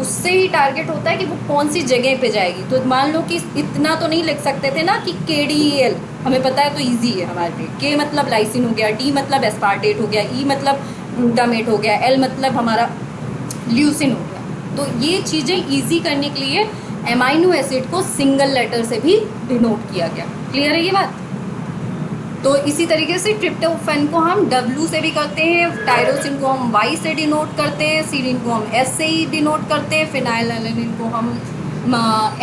उससे ही टारगेट होता है कि वो कौन सी जगह पे जाएगी। तो मान लो कि इतना तो नहीं लिख सकते थे ना कि KDEL, हमें पता है तो इजी है हमारे लिए। K मतलब लाइसिन हो गया, D मतलब एस्पार्टेट हो गया, E मतलब ग्लूटामेट हो गया, L मतलब हमारा ल्यूसिन हो गया। तो ये चीज़ें ईजी करने के लिए अमाइनो एसिड को सिंगल लेटर से भी डिनोट किया गया। क्लियर है ये बात। तो इसी तरीके से ट्रिप्टोफैन को हम W से भी करते हैं, टायरोसिन को हम Y से डिनोट करते हैं, सीरीन को हम S से ही डिनोट करते हैं, फिनाइलएलानाइन को हम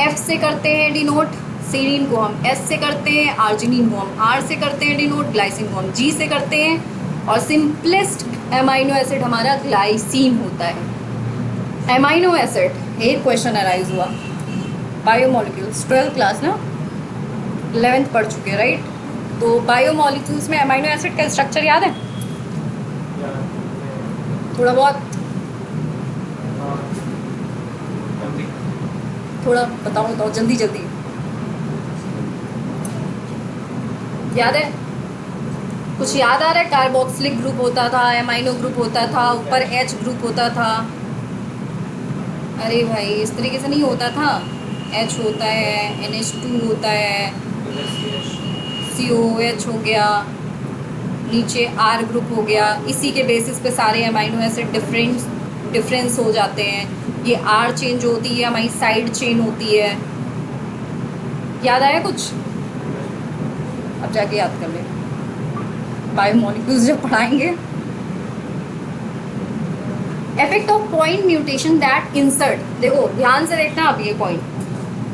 F से करते हैं डिनोट, सीरीन को हम S से करते हैं, आर्जिनिन को हम R से करते हैं डिनोट, ग्लाइसिन को हम G से करते हैं, और सिंपलेस्ट अमाइनो एसिड हमारा ग्लाइसिन होता है। अमाइनो एसिड एक क्वेश्चन अराइज हुआ, बायोमोलिक्यूल्स 12th क्लास ना, 11th पढ़ चुके राइट। तो बायोमोलिक्यूल्स में अमाइनो एसिड का स्ट्रक्चर याद है थोड़ा बहुत, थोड़ा बताओ जल्दी जल्दी याद है, कुछ याद आ रहा है। कार्बोक्सिलिक ग्रुप होता था, अमाइनो ग्रुप होता था, ऊपर H ग्रुप होता था। अरे भाई इस तरीके से नहीं होता था, H होता है, NH2 होता है, COH हो गया, नीचे R ग्रुप हो गया। इसी के बेसिस पे सारे अमाइनो एसिड डिफरेंस हो जाते हैं। ये R चेंज होती है, हमारी साइड चेन होती है। याद आया कुछ, अब जाके याद कर ले बायोमोलिक्यूल्स जब पढ़ाएंगे। Effect of point mutation that insert, देखो ध्यान से देखना, अब ये पॉइंट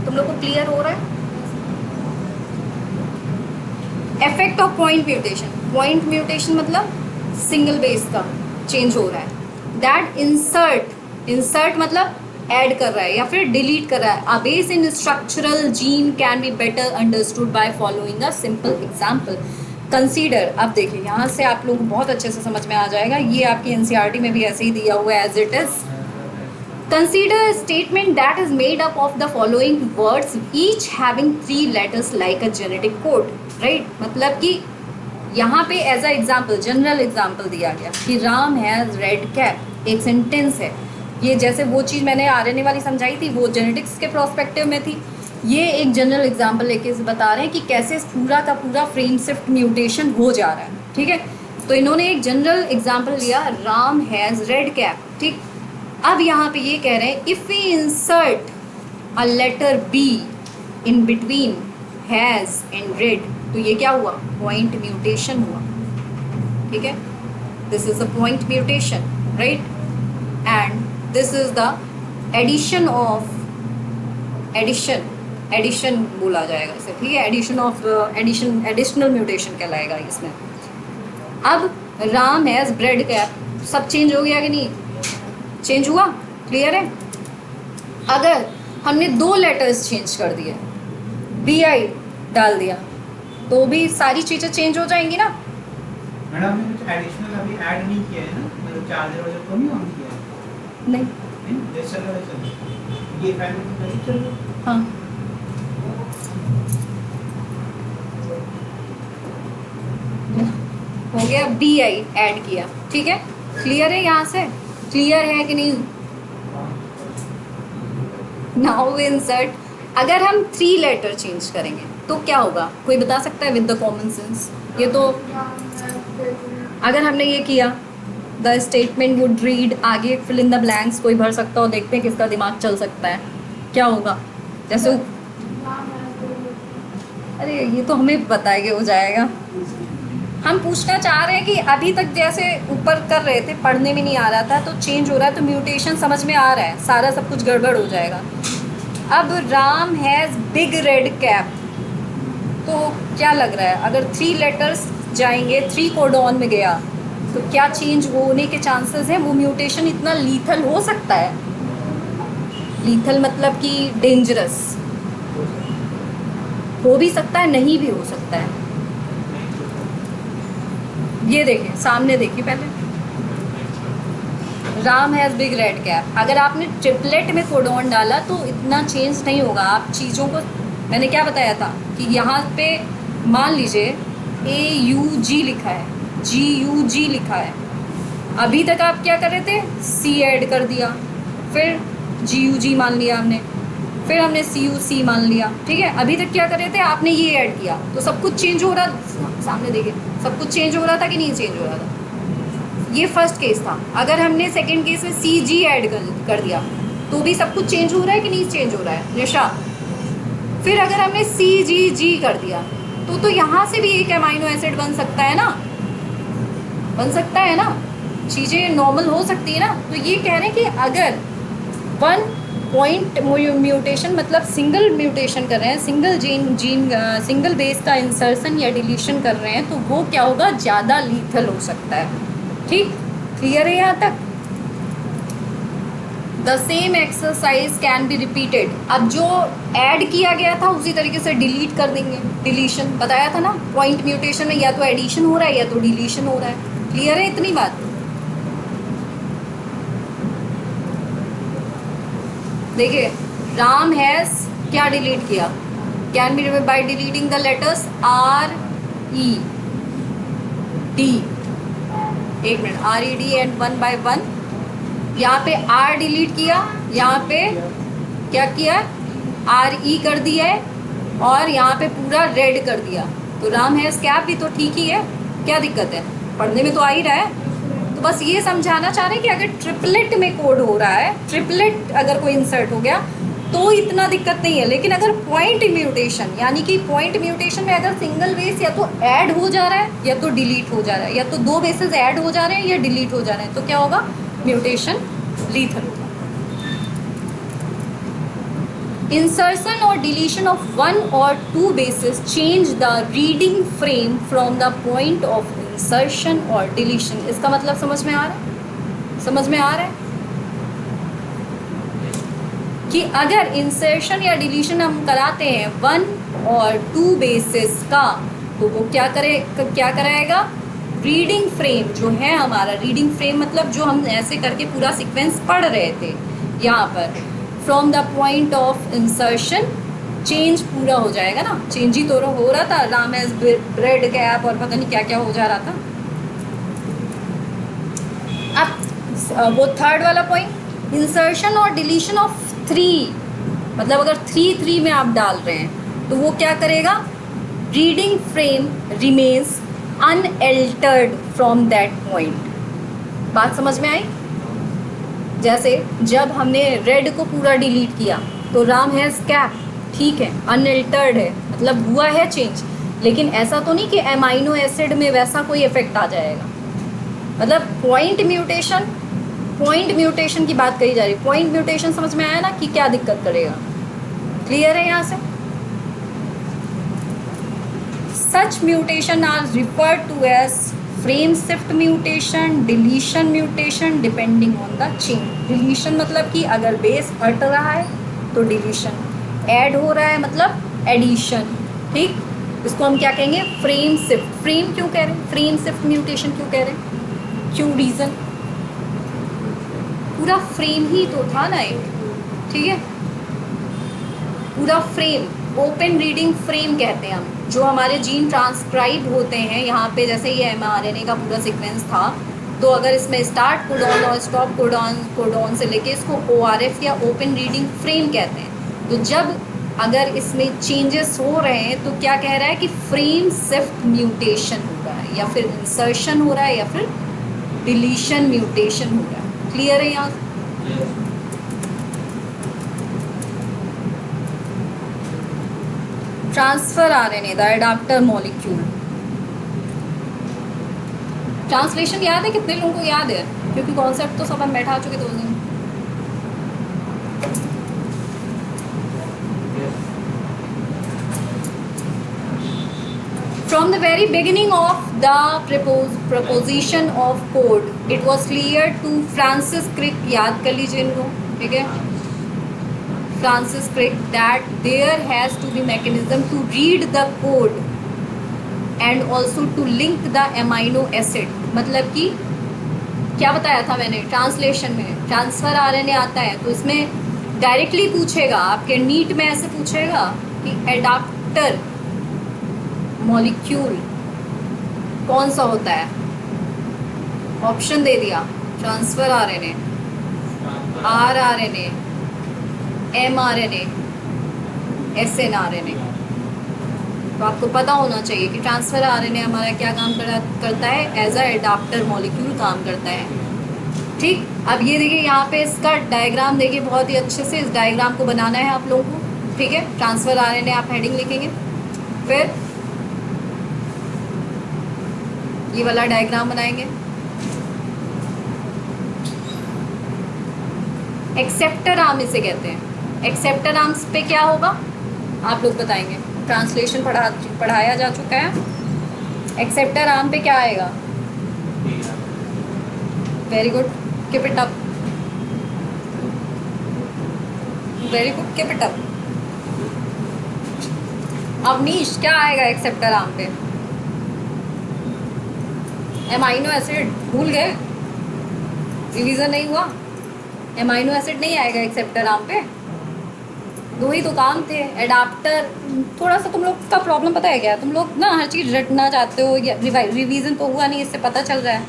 तुम लोग को क्लियर हो रहा है। इफेक्ट ऑफ पॉइंट म्यूटेशन मतलब सिंगल बेस का चेंज हो रहा है। दैट इंसर्ट मतलब ऐड कर रहा है या फिर डिलीट कर रहा है। A base in structural gene can be better understood by following a simple example. Consider, अब देखिए यहाँ से आप लोगों को बहुत अच्छे से समझ में आ जाएगा, ये आपकी NCERT में भी ऐसे ही दिया हुआ है as it is. Consider statement that is made up of the following words each having 3 letters like a genetic code, right. मतलब कि यहाँ पे as a example, general example दिया गया कि राम हैज़ रेड कैप, एक सेंटेंस है। ये जैसे वो चीज़ मैंने RNA वाली समझाई थी, वो जेनेटिक्स के प्रोस्पेक्टिव में थी। ये एक जनरल एग्जाम्पल लेके बता रहे हैं कि कैसे पूरा का पूरा फ्रेम शिफ्ट म्यूटेशन हो जा रहा है, ठीक है। तो इन्होंने एक जनरल एग्जाम्पल लिया, राम हैज़ रेड कैप, ठीक। अब यहाँ पे ये कह रहे हैं if we insert a letter B in between has and red, तो ये क्या हुआ, पॉइंट म्यूटेशन हुआ, ठीक है। This is the point mutation, right. And this is the addition of addition बोला जाएगा इसे, ठीक है। एडिशनल म्यूटेशन कहलाएगा इसमें। अब राम हैज़ ब्रेड कैप, सब चेंज हो गया कि नहीं, चेंज हुआ, क्लियर है। अगर हमने 2 लेटर्स चेंज कर दिए, BI डाल दिया, तो भी सारी चीज़ें चेंज हो जाएंगी ना।
मैडम हमने कुछ एडिशनल अभी ऐड नहीं किया है ना, मतलब चार्जर वगैरह तो नहीं ऑन किया है?
नहीं।
नहीं, जैसे चल रहा है चल रहा है। ये फैन में चल रहा है।
हाँ, हो गया, BI ऐड किया, ठीक है। क्लियर है यहाँ से, क्लियर है कि नहीं? नाउ इंसर्ट, अगर हम 3 लेटर चेंज करेंगे तो क्या होगा, कोई बता सकता है विद द कॉमन सेंस? ये तो अगर हमने ये किया, द स्टेटमेंट वुड रीड, आगे फिल इन द ब्लैंक्स कोई भर सकता हो, देखते हैं किसका दिमाग चल सकता है, क्या होगा। जैसे अरे ये तो हमें पता है कि हो जाएगा। हम पूछना चाह रहे हैं कि अभी तक जैसे ऊपर कर रहे थे, पढ़ने में नहीं आ रहा था, तो चेंज हो रहा है, तो म्यूटेशन समझ में आ रहा है, सारा सब कुछ गड़बड़ हो जाएगा। अब Ram has big red cap, तो क्या लग रहा है, अगर 3 लेटर्स जाएंगे, 3 कोडॉन में गया, तो क्या चेंज होने के चांसेस हैं? वो म्यूटेशन इतना लीथल हो सकता है? लीथल मतलब कि डेंजरस, हो भी सकता है, नहीं भी हो सकता है। ये देखें, सामने देखिए पहले, Ram has big red cap, अगर आपने ट्रिपलेट में कोडॉन डाला तो इतना चेंज नहीं होगा। आप चीज़ों को, मैंने क्या बताया था कि यहाँ पे मान लीजिए AUG लिखा है, GUG लिखा है, अभी तक आप क्या कर रहे थे, C ऐड कर दिया, फिर GUG मान लिया हमने, फिर हमने CUC मान लिया, ठीक है। अभी तक क्या कर रहे थे, आपने ये ऐड किया, तो सब कुछ चेंज हो रहा, सामने देखिए, सब कुछ चेंज हो रहा था कि नहीं चेंज हो रहा था? ये फर्स्ट केस था। अगर हमने सेकंड केस में CG ऐड कर दिया, तो भी सब कुछ चेंज हो रहा है कि नहीं चेंज हो रहा है निशा? फिर अगर हमने CGG कर दिया, तो यहाँ से भी एक अमाइनो एसिड बन सकता है ना, बन सकता है ना, चीज़ें नॉर्मल हो सकती है ना। तो ये कह रहे हैं कि अगर 1 पॉइंट म्यूटेशन, मतलब सिंगल म्यूटेशन कर रहे हैं, सिंगल बेस का इंसर्शन या डिलीशन कर रहे हैं, तो वो क्या होगा, ज़्यादा लीथल हो सकता है। ठीक, क्लियर है यहाँ तक? The same exercise can be repeated, अब जो ऐड किया गया था उसी तरीके से डिलीट कर देंगे, डिलीशन बताया था ना, पॉइंट म्यूटेशन में या तो एडिशन हो रहा है या तो डिलीशन हो रहा है। क्लियर है इतनी बात? देखिए, राम हैज़ क्या डिलीट किया, can be removed by deleting the letters RED, एक मिनट, RED एंड 1 by 1, यहाँ पे R डिलीट किया, यहाँ पे क्या किया, RE कर दिया है, और यहाँ पे पूरा रेड कर दिया, तो राम हैज़ कैप भी तो ठीक ही है, क्या दिक्कत है, पढ़ने में तो आ ही रहा है। तो बस ये समझाना चाह रहे हैं कि अगर ट्रिपलेट में कोड हो रहा है, ट्रिपलेट अगर कोई इंसर्ट हो गया तो इतना दिक्कत नहीं है, लेकिन अगर पॉइंट म्यूटेशन, यानी कि पॉइंट म्यूटेशन में अगर सिंगल बेस या तो ऐड हो जा रहा है या तो डिलीट हो जा रहा है, या तो 2 बेसेस ऐड हो जा रहे हैं या डिलीट हो जा रहे हैं, तो क्या होगा, म्यूटेशन लीथल होगा। इंसर्शन और deletion of 1 or 2 bases change the reading frame from the point of insertion और डिलीशन। इसका मतलब समझ में आ रहा है? समझ में आ रहा है कि अगर इंसर्शन या डिलीशन हम कराते हैं 1 और 2 बेसिस का, तो वो क्या कराएगा, रीडिंग फ्रेम जो है हमारा, रीडिंग फ्रेम मतलब जो हम ऐसे करके पूरा सीक्वेंस पढ़ रहे थे, यहाँ पर from the point of insertion change पूरा हो जाएगा ना, चेंज ही तो हो रहा था, राम हैज़ रेड कैप और पता नहीं क्या क्या हो जा रहा था। अब वो थर्ड वाला पॉइंट, इंसर्शन और डिलीशन ऑफ 3, मतलब अगर 3 में आप डाल रहे हैं तो वो क्या करेगा, reading frame remains unaltered from that point. बात समझ में आई? जैसे जब हमने रेड को पूरा डिलीट किया तो राम हैज़ कैप, ठीक है, अनएल्टर्ड है, मतलब हुआ है चेंज, लेकिन ऐसा तो नहीं कि अमाइनो एसिड में वैसा कोई इफेक्ट आ जाएगा। मतलब पॉइंट म्यूटेशन की बात कही जा रही है। पॉइंट म्यूटेशन समझ में आया ना कि क्या दिक्कत करेगा? क्लियर है यहाँ से? Such mutation are referred to as frame shift mutation, deletion mutation depending on the chain. Deletion मतलब कि अगर बेस हट रहा है तो डिलीशन। ऐड हो रहा है मतलब एडिशन, ठीक। इसको हम क्या कहेंगे, फ्रेम शिफ्ट। फ्रेम क्यों कह रहे हैं, फ्रेम शिफ्ट म्यूटेशन क्यों कह रहे हैं, क्यों, रीज़न, पूरा फ्रेम ही तो था ना एक, ठीक है, पूरा फ्रेम, ओपन रीडिंग फ्रेम कहते हैं हम। जो हमारे जीन ट्रांसक्राइब होते हैं यहाँ पे, जैसे ये mRNA का पूरा सीक्वेंस था, तो अगर इसमें स्टार्ट कोडॉन और स्टॉप कोडॉन से लेके इसको ORF या ओपन रीडिंग फ्रेम कहते हैं। तो जब अगर इसमें चेंजेस हो रहे हैं तो क्या कह रहा है कि फ्रेम शिफ्ट म्यूटेशन हो रहा है, या फिर इंसर्शन हो रहा है, या फिर डिलीशन म्यूटेशन हो रहा है। क्लियर है यहाँ? Transfer RNA the adaptor molecule. Translation याद है, कितने लोगों को याद है? क्योंकि कॉन्सेप्ट तो सब हम बैठा चुके 2 दिन। From the very beginning of the proposition of code, it was clear to Francis Crick, याद कर लीजिए इनको, ठीक है, Francis Crick, that there has to be mechanism to read the code and also to link the amino acid। मतलब कि क्या बताया था मैंने ट्रांसलेशन में, ट्रांसफर RNA आता है तो इसमें डायरेक्टली पूछेगा, आपके नीट में ऐसे पूछेगा कि एडाप्टर मॉलिक्यूल कौन सा होता है, ऑप्शन दे दिया, transfer RNA, rRNA, mRNA, snRNA। तो आपको पता होना चाहिए कि ट्रांसफर RNA हमारा क्या काम करता है, एज अ एडाप्टर मॉलिक्यूल काम करता है, ठीक। अब ये देखिए यहाँ पे इसका डायग्राम देखिए, बहुत ही अच्छे से इस डायग्राम को बनाना है आप लोगों को, ठीक है। ट्रांसफर RNA आप हेडिंग लिखेंगे, फिर ये वाला डायग्राम बनाएंगे। एक्सेप्टर आर्म इसे कहते हैं। एक्सेप्टर आर्म्स पे क्या होगा आप लोग बताएंगे, ट्रांसलेशन पढ़ाया जा चुका है। एक्सेप्टर आर्म पे क्या आएगा, very good, keep it up, very good, keep it up. Avnish क्या आएगा एक्सेप्टर आर्म पे, एमाइनो एसिड, भूल गए, रिवीजन नहीं हुआ, एमाइनो एसिड नहीं आएगा एक्सेप्टर आर्म पे। 2 ही तो काम थे, एडाप्टर। थोड़ा सा तुम लोग का प्रॉब्लम पता है क्या, तुम लोग ना हर चीज़ रटना चाहते हो, या रिवीजन तो हुआ नहीं, इससे पता चल रहा है।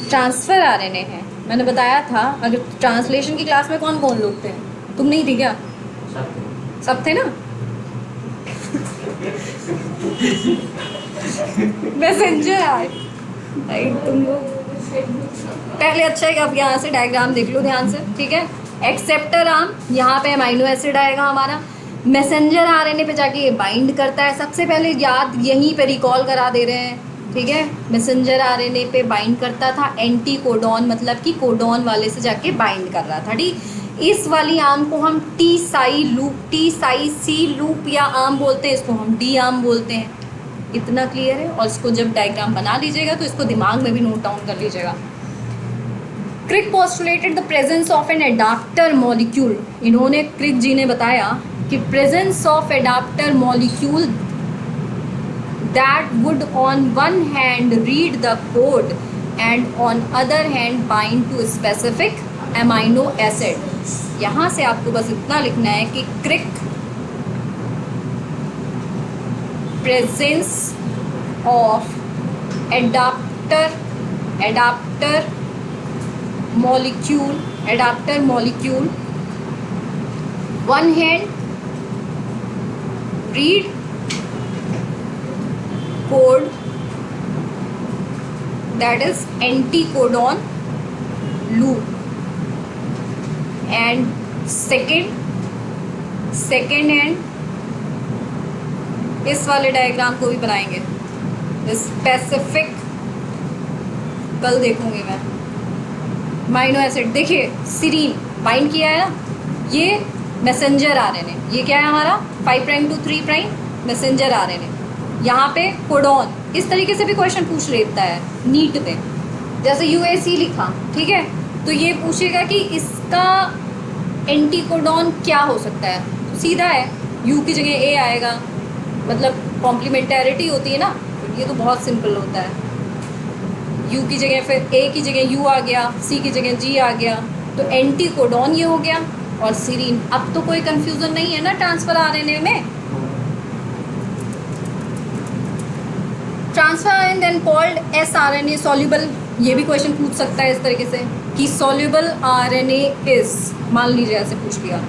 ट्रांसफर RNA है, मैंने बताया था। अगर ट्रांसलेशन की क्लास में कौन कौन लोग थे, तुम नहीं थी क्या, सब थे ना मैसेंजर आए भाई, तुम लोग पहले अच्छा है कि आप यहाँ से डायग्राम देख लो ध्यान से, ठीक है। एक्सेप्टर आर्म, यहाँ पे अमाइनो एसिड आएगा हमारा, मैसेंजर RNA पे जाके ये बाइंड करता है। सबसे पहले याद यहीं पे रिकॉल करा दे रहे हैं, ठीक है। मैसेंजर RNA पे बाइंड करता था, एंटी कोडॉन मतलब कि कोडॉन वाले से जाके बाइंड कर रहा था, ठीक। इस वाली आर्म को हम टी साई सी लूप या आर्म बोलते हैं, इसको हम डी आर्म बोलते हैं। इतना क्लियर है? और इसको जब डायग्राम बना लीजिएगा तो इसको दिमाग में भी नोट डाउन कर लीजिएगा। Crick postulated the presence of an adapter molecule. इन्होंने, क्रिक जी ने बताया कि presence of adapter molecule that would on one hand read the code and on other hand bind to specific amino acid. यहाँ से आपको बस इतना लिखना है कि क्रिक presence of adapter molecule, one hand read code, that is anticodon loop, and second hand इस वाले डायग्राम को भी बनाएंगे, स्पेसिफिक, कल देखूंगी मैं। अमाइनो एसिड देखिए, सीरीन बाइंड किया है ना, ये मैसेंजर RNA, ये क्या है हमारा 5 prime to 3 prime messenger RNA। यहाँ पे कोडॉन, इस तरीके से भी क्वेश्चन पूछ लेता है नीट में, जैसे UAC लिखा, ठीक है, तो ये पूछेगा कि इसका एंटीकोडॉन क्या हो सकता है? तो सीधा है, यू की जगह ए आएगा, मतलब कॉम्प्लीमेंटैरिटी होती है ना, तो ये तो बहुत सिंपल होता है। यू की जगह फिर ए की जगह यू आ गया, सी की जगह जी आ गया, तो एंटीकोडॉन ये हो गया। और सीरीन, अब तो कोई कंफ्यूजन नहीं है ना ट्रांसफर आरएनए में। Transfer RNA then called sRNA soluble, ये भी क्वेश्चन पूछ सकता है इस तरीके से कि सॉल्युबल आरएनए इज, मान लीजिए ऐसे पूछ लिया,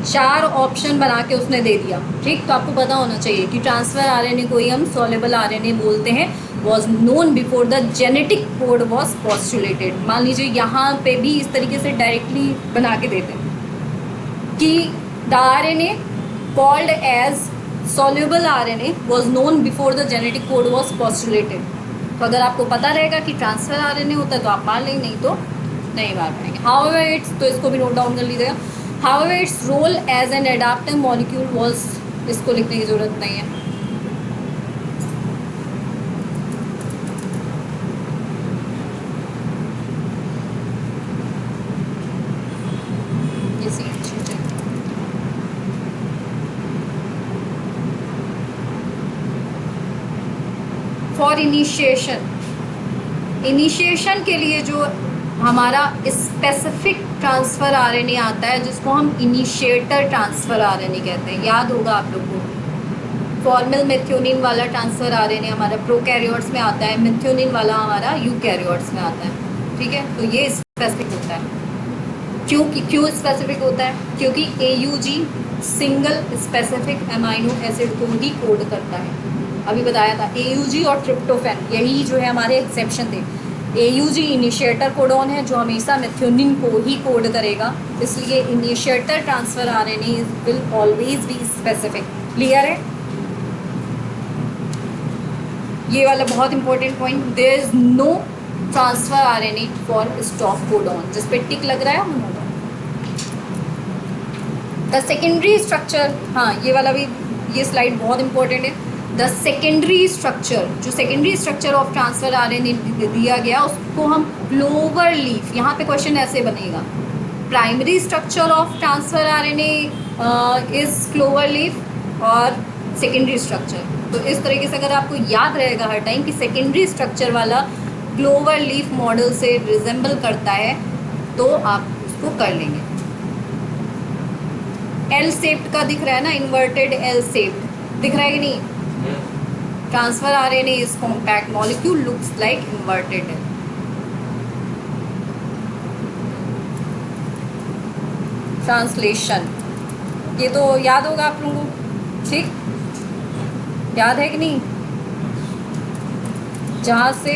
4 ऑप्शन बना के उसने दे दिया, ठीक। तो आपको पता होना चाहिए कि ट्रांसफर आरएनए को ही हम सॉल्युबल आरएनए बोलते हैं। Was known before the genetic code was postulated. मान लीजिए यहाँ पे भी इस तरीके से डायरेक्टली बना के देते हैं कि the RNA called as soluble RNA was known before the genetic code was postulated। तो अगर आपको पता रहेगा कि ट्रांसफर आरएनए होता है तो आप मार लेंगे, नहीं तो नहीं मार पाएंगे। हाउएवर इट्स, तो इसको भी नोट डाउन कर लीजिएगा। However its role as an adaptive molecule was, इसको लिखने की जरूरत नहीं है। ये सी चीज है। फॉर इनिशिएशन के लिए जो हमारा स्पेसिफिक ट्रांसफ़र आरएनए आता है, जिसको हम इनिशिएटर ट्रांसफ़र आरएनए कहते हैं, याद होगा आप लोग को। फॉर्मल मेथियोनिन वाला ट्रांसफ़र आरएनए हमारा प्रोकैरियोट्स में आता है, मेथियोनिन वाला हमारा यूकैरियोट्स में आता है, ठीक है। तो ये स्पेसिफिक होता है। क्यों स्पेसिफिक होता है? क्योंकि AUG single specific amino acid को ही कोड करता है। अभी बताया था AUG और ट्रिप्टोफैन, यही जो है हमारे एक्सेप्शन थे। AUG इनिशिएटर कोडॉन है जो हमेशा मेथियोनिन को ही कोड करेगा, इसलिए initiator transfer RNA will always be specific. Clear है? ये वाला बहुत important point, there is no transfer RNA for stop codon. जिस पे टिक लग रहा है वो नोट। द सेकेंडरी स्ट्रक्चर, हाँ ये वाला भी, ये स्लाइड बहुत इंपॉर्टेंट है। द सेकेंडरी स्ट्रक्चर, जो secondary structure of transfer RNA दिया गया उसको हम क्लोवर लीफ, यहाँ पे क्वेश्चन ऐसे बनेगा, primary structure of transfer RNA is clover leaf और सेकेंडरी स्ट्रक्चर। तो इस तरीके से अगर आपको याद रहेगा हर टाइम कि सेकेंडरी स्ट्रक्चर वाला क्लोवर लीफ मॉडल से रिजेंबल करता है, तो आप उसको कर लेंगे। एल शेप्ड का दिख रहा है ना, इन्वर्टेड एल शेप्ड दिख रहा है कि नहीं? Transfer RNA is compact molecule looks like inverted L. Translation, ये तो याद होगा आप लोगों को, ठीक? याद है कि नहीं? जहाँ से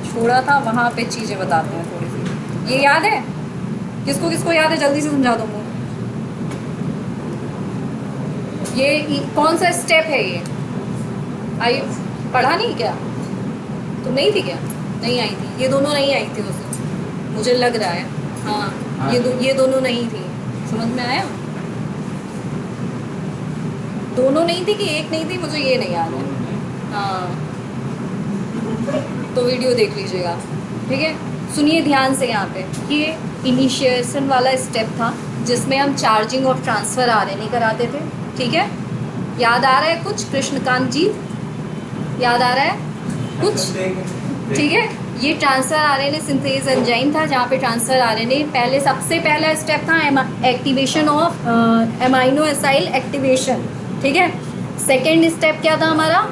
छोड़ा था वहाँ पे चीज़ें बताते हैं थोड़ी सी। ये याद है? किसको किसको याद है? जल्दी से समझा दूँगा। ये कौन सा स्टेप है? ये आई पढ़ा नहीं क्या? तुम नहीं थी क्या? नहीं आई थी, ये दोनों नहीं आई थी उसमें, मुझे लग रहा है। हाँ, ये दोनों नहीं थी। समझ में आया? दोनों नहीं थी कि एक नहीं थी, मुझे ये नहीं याद है। हाँ, तो वीडियो देख लीजिएगा, ठीक है। सुनिए ध्यान से, यहाँ पे ये इनिशिएशन वाला स्टेप था जिसमें हम चार्जिंग ऑफ ट्रांसफ़र आरएनए कराते थे, ठीक है। याद आ रहा है कुछ? कृष्णकांत जी, याद आ रहा है कुछ? ठीक है। ये ट्रांसफर आरएनए सिंथेज एंजाइम था जहाँ पे ट्रांसफर आरएनए पहले, सबसे पहला स्टेप था activation of amino acyl activation, ठीक है। सेकेंड स्टेप क्या था हमारा?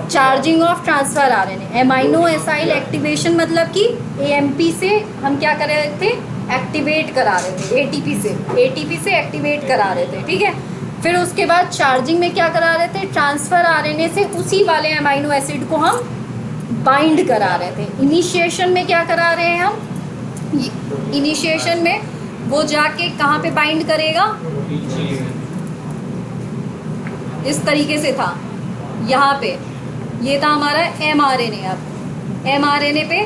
Charging of transfer RNA. Amino acyl activation मतलब कि AMP से हम क्या कर रहे थे? एक्टिवेट करा रहे थे, ATP से एक्टिवेट करा रहे थे, ठीक है। फिर उसके बाद चार्जिंग में क्या करा रहे थे? ट्रांसफर आरएनए से उसी वाले अमाइनो एसिड को हम बाइंड करा रहे थे। इनिशिएशन में क्या करा रहे हैं हम? इनिशिएशन में वो जाके कहाँ पे बाइंड करेगा? इस तरीके से था, यहाँ पे ये था हमारा mRNA। अब mRNA पे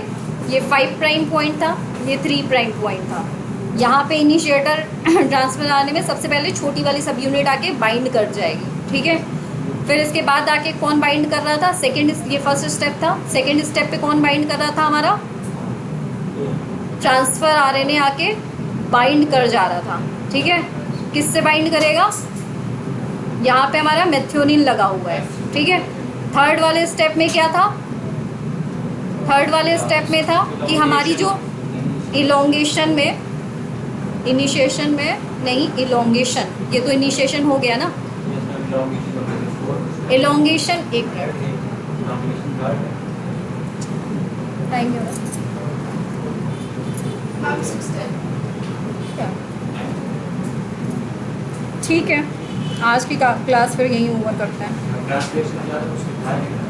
ये 5 प्राइम पॉइंट था, ये 3 प्राइम पॉइंट था। यहाँ पे इनिशिएटर ट्रांसफर आने में सबसे पहले छोटी वाली सब यूनिट आके बाइंड कर जाएगी, ठीक है। फिर इसके बाद आके कौन बाइंड कर रहा था? सेकंड, ये फर्स्ट स्टेप था। सेकंड स्टेप पे कौन बाइंड कर रहा था? हमारा ट्रांसफर आरएनए आके बाइंड कर जा रहा था, ठीक है। किससे बाइंड करेगा? यहाँ पे हमारा मेथियोनिन लगा हुआ है, ठीक है। थर्ड वाले स्टेप में क्या था? थर्ड वाले स्टेप में था कि हमारी जो इलोंगेशन में, इनिशिएशन में नहीं, इलोंगेशन, ये तो इनिशिएशन हो गया ना। इलोंगेशन, एक टाइम
मैम 6:10।
ठीक है, आज की क्लास फिर यहीं ओवर करते हैं।
ट्रांसलेशन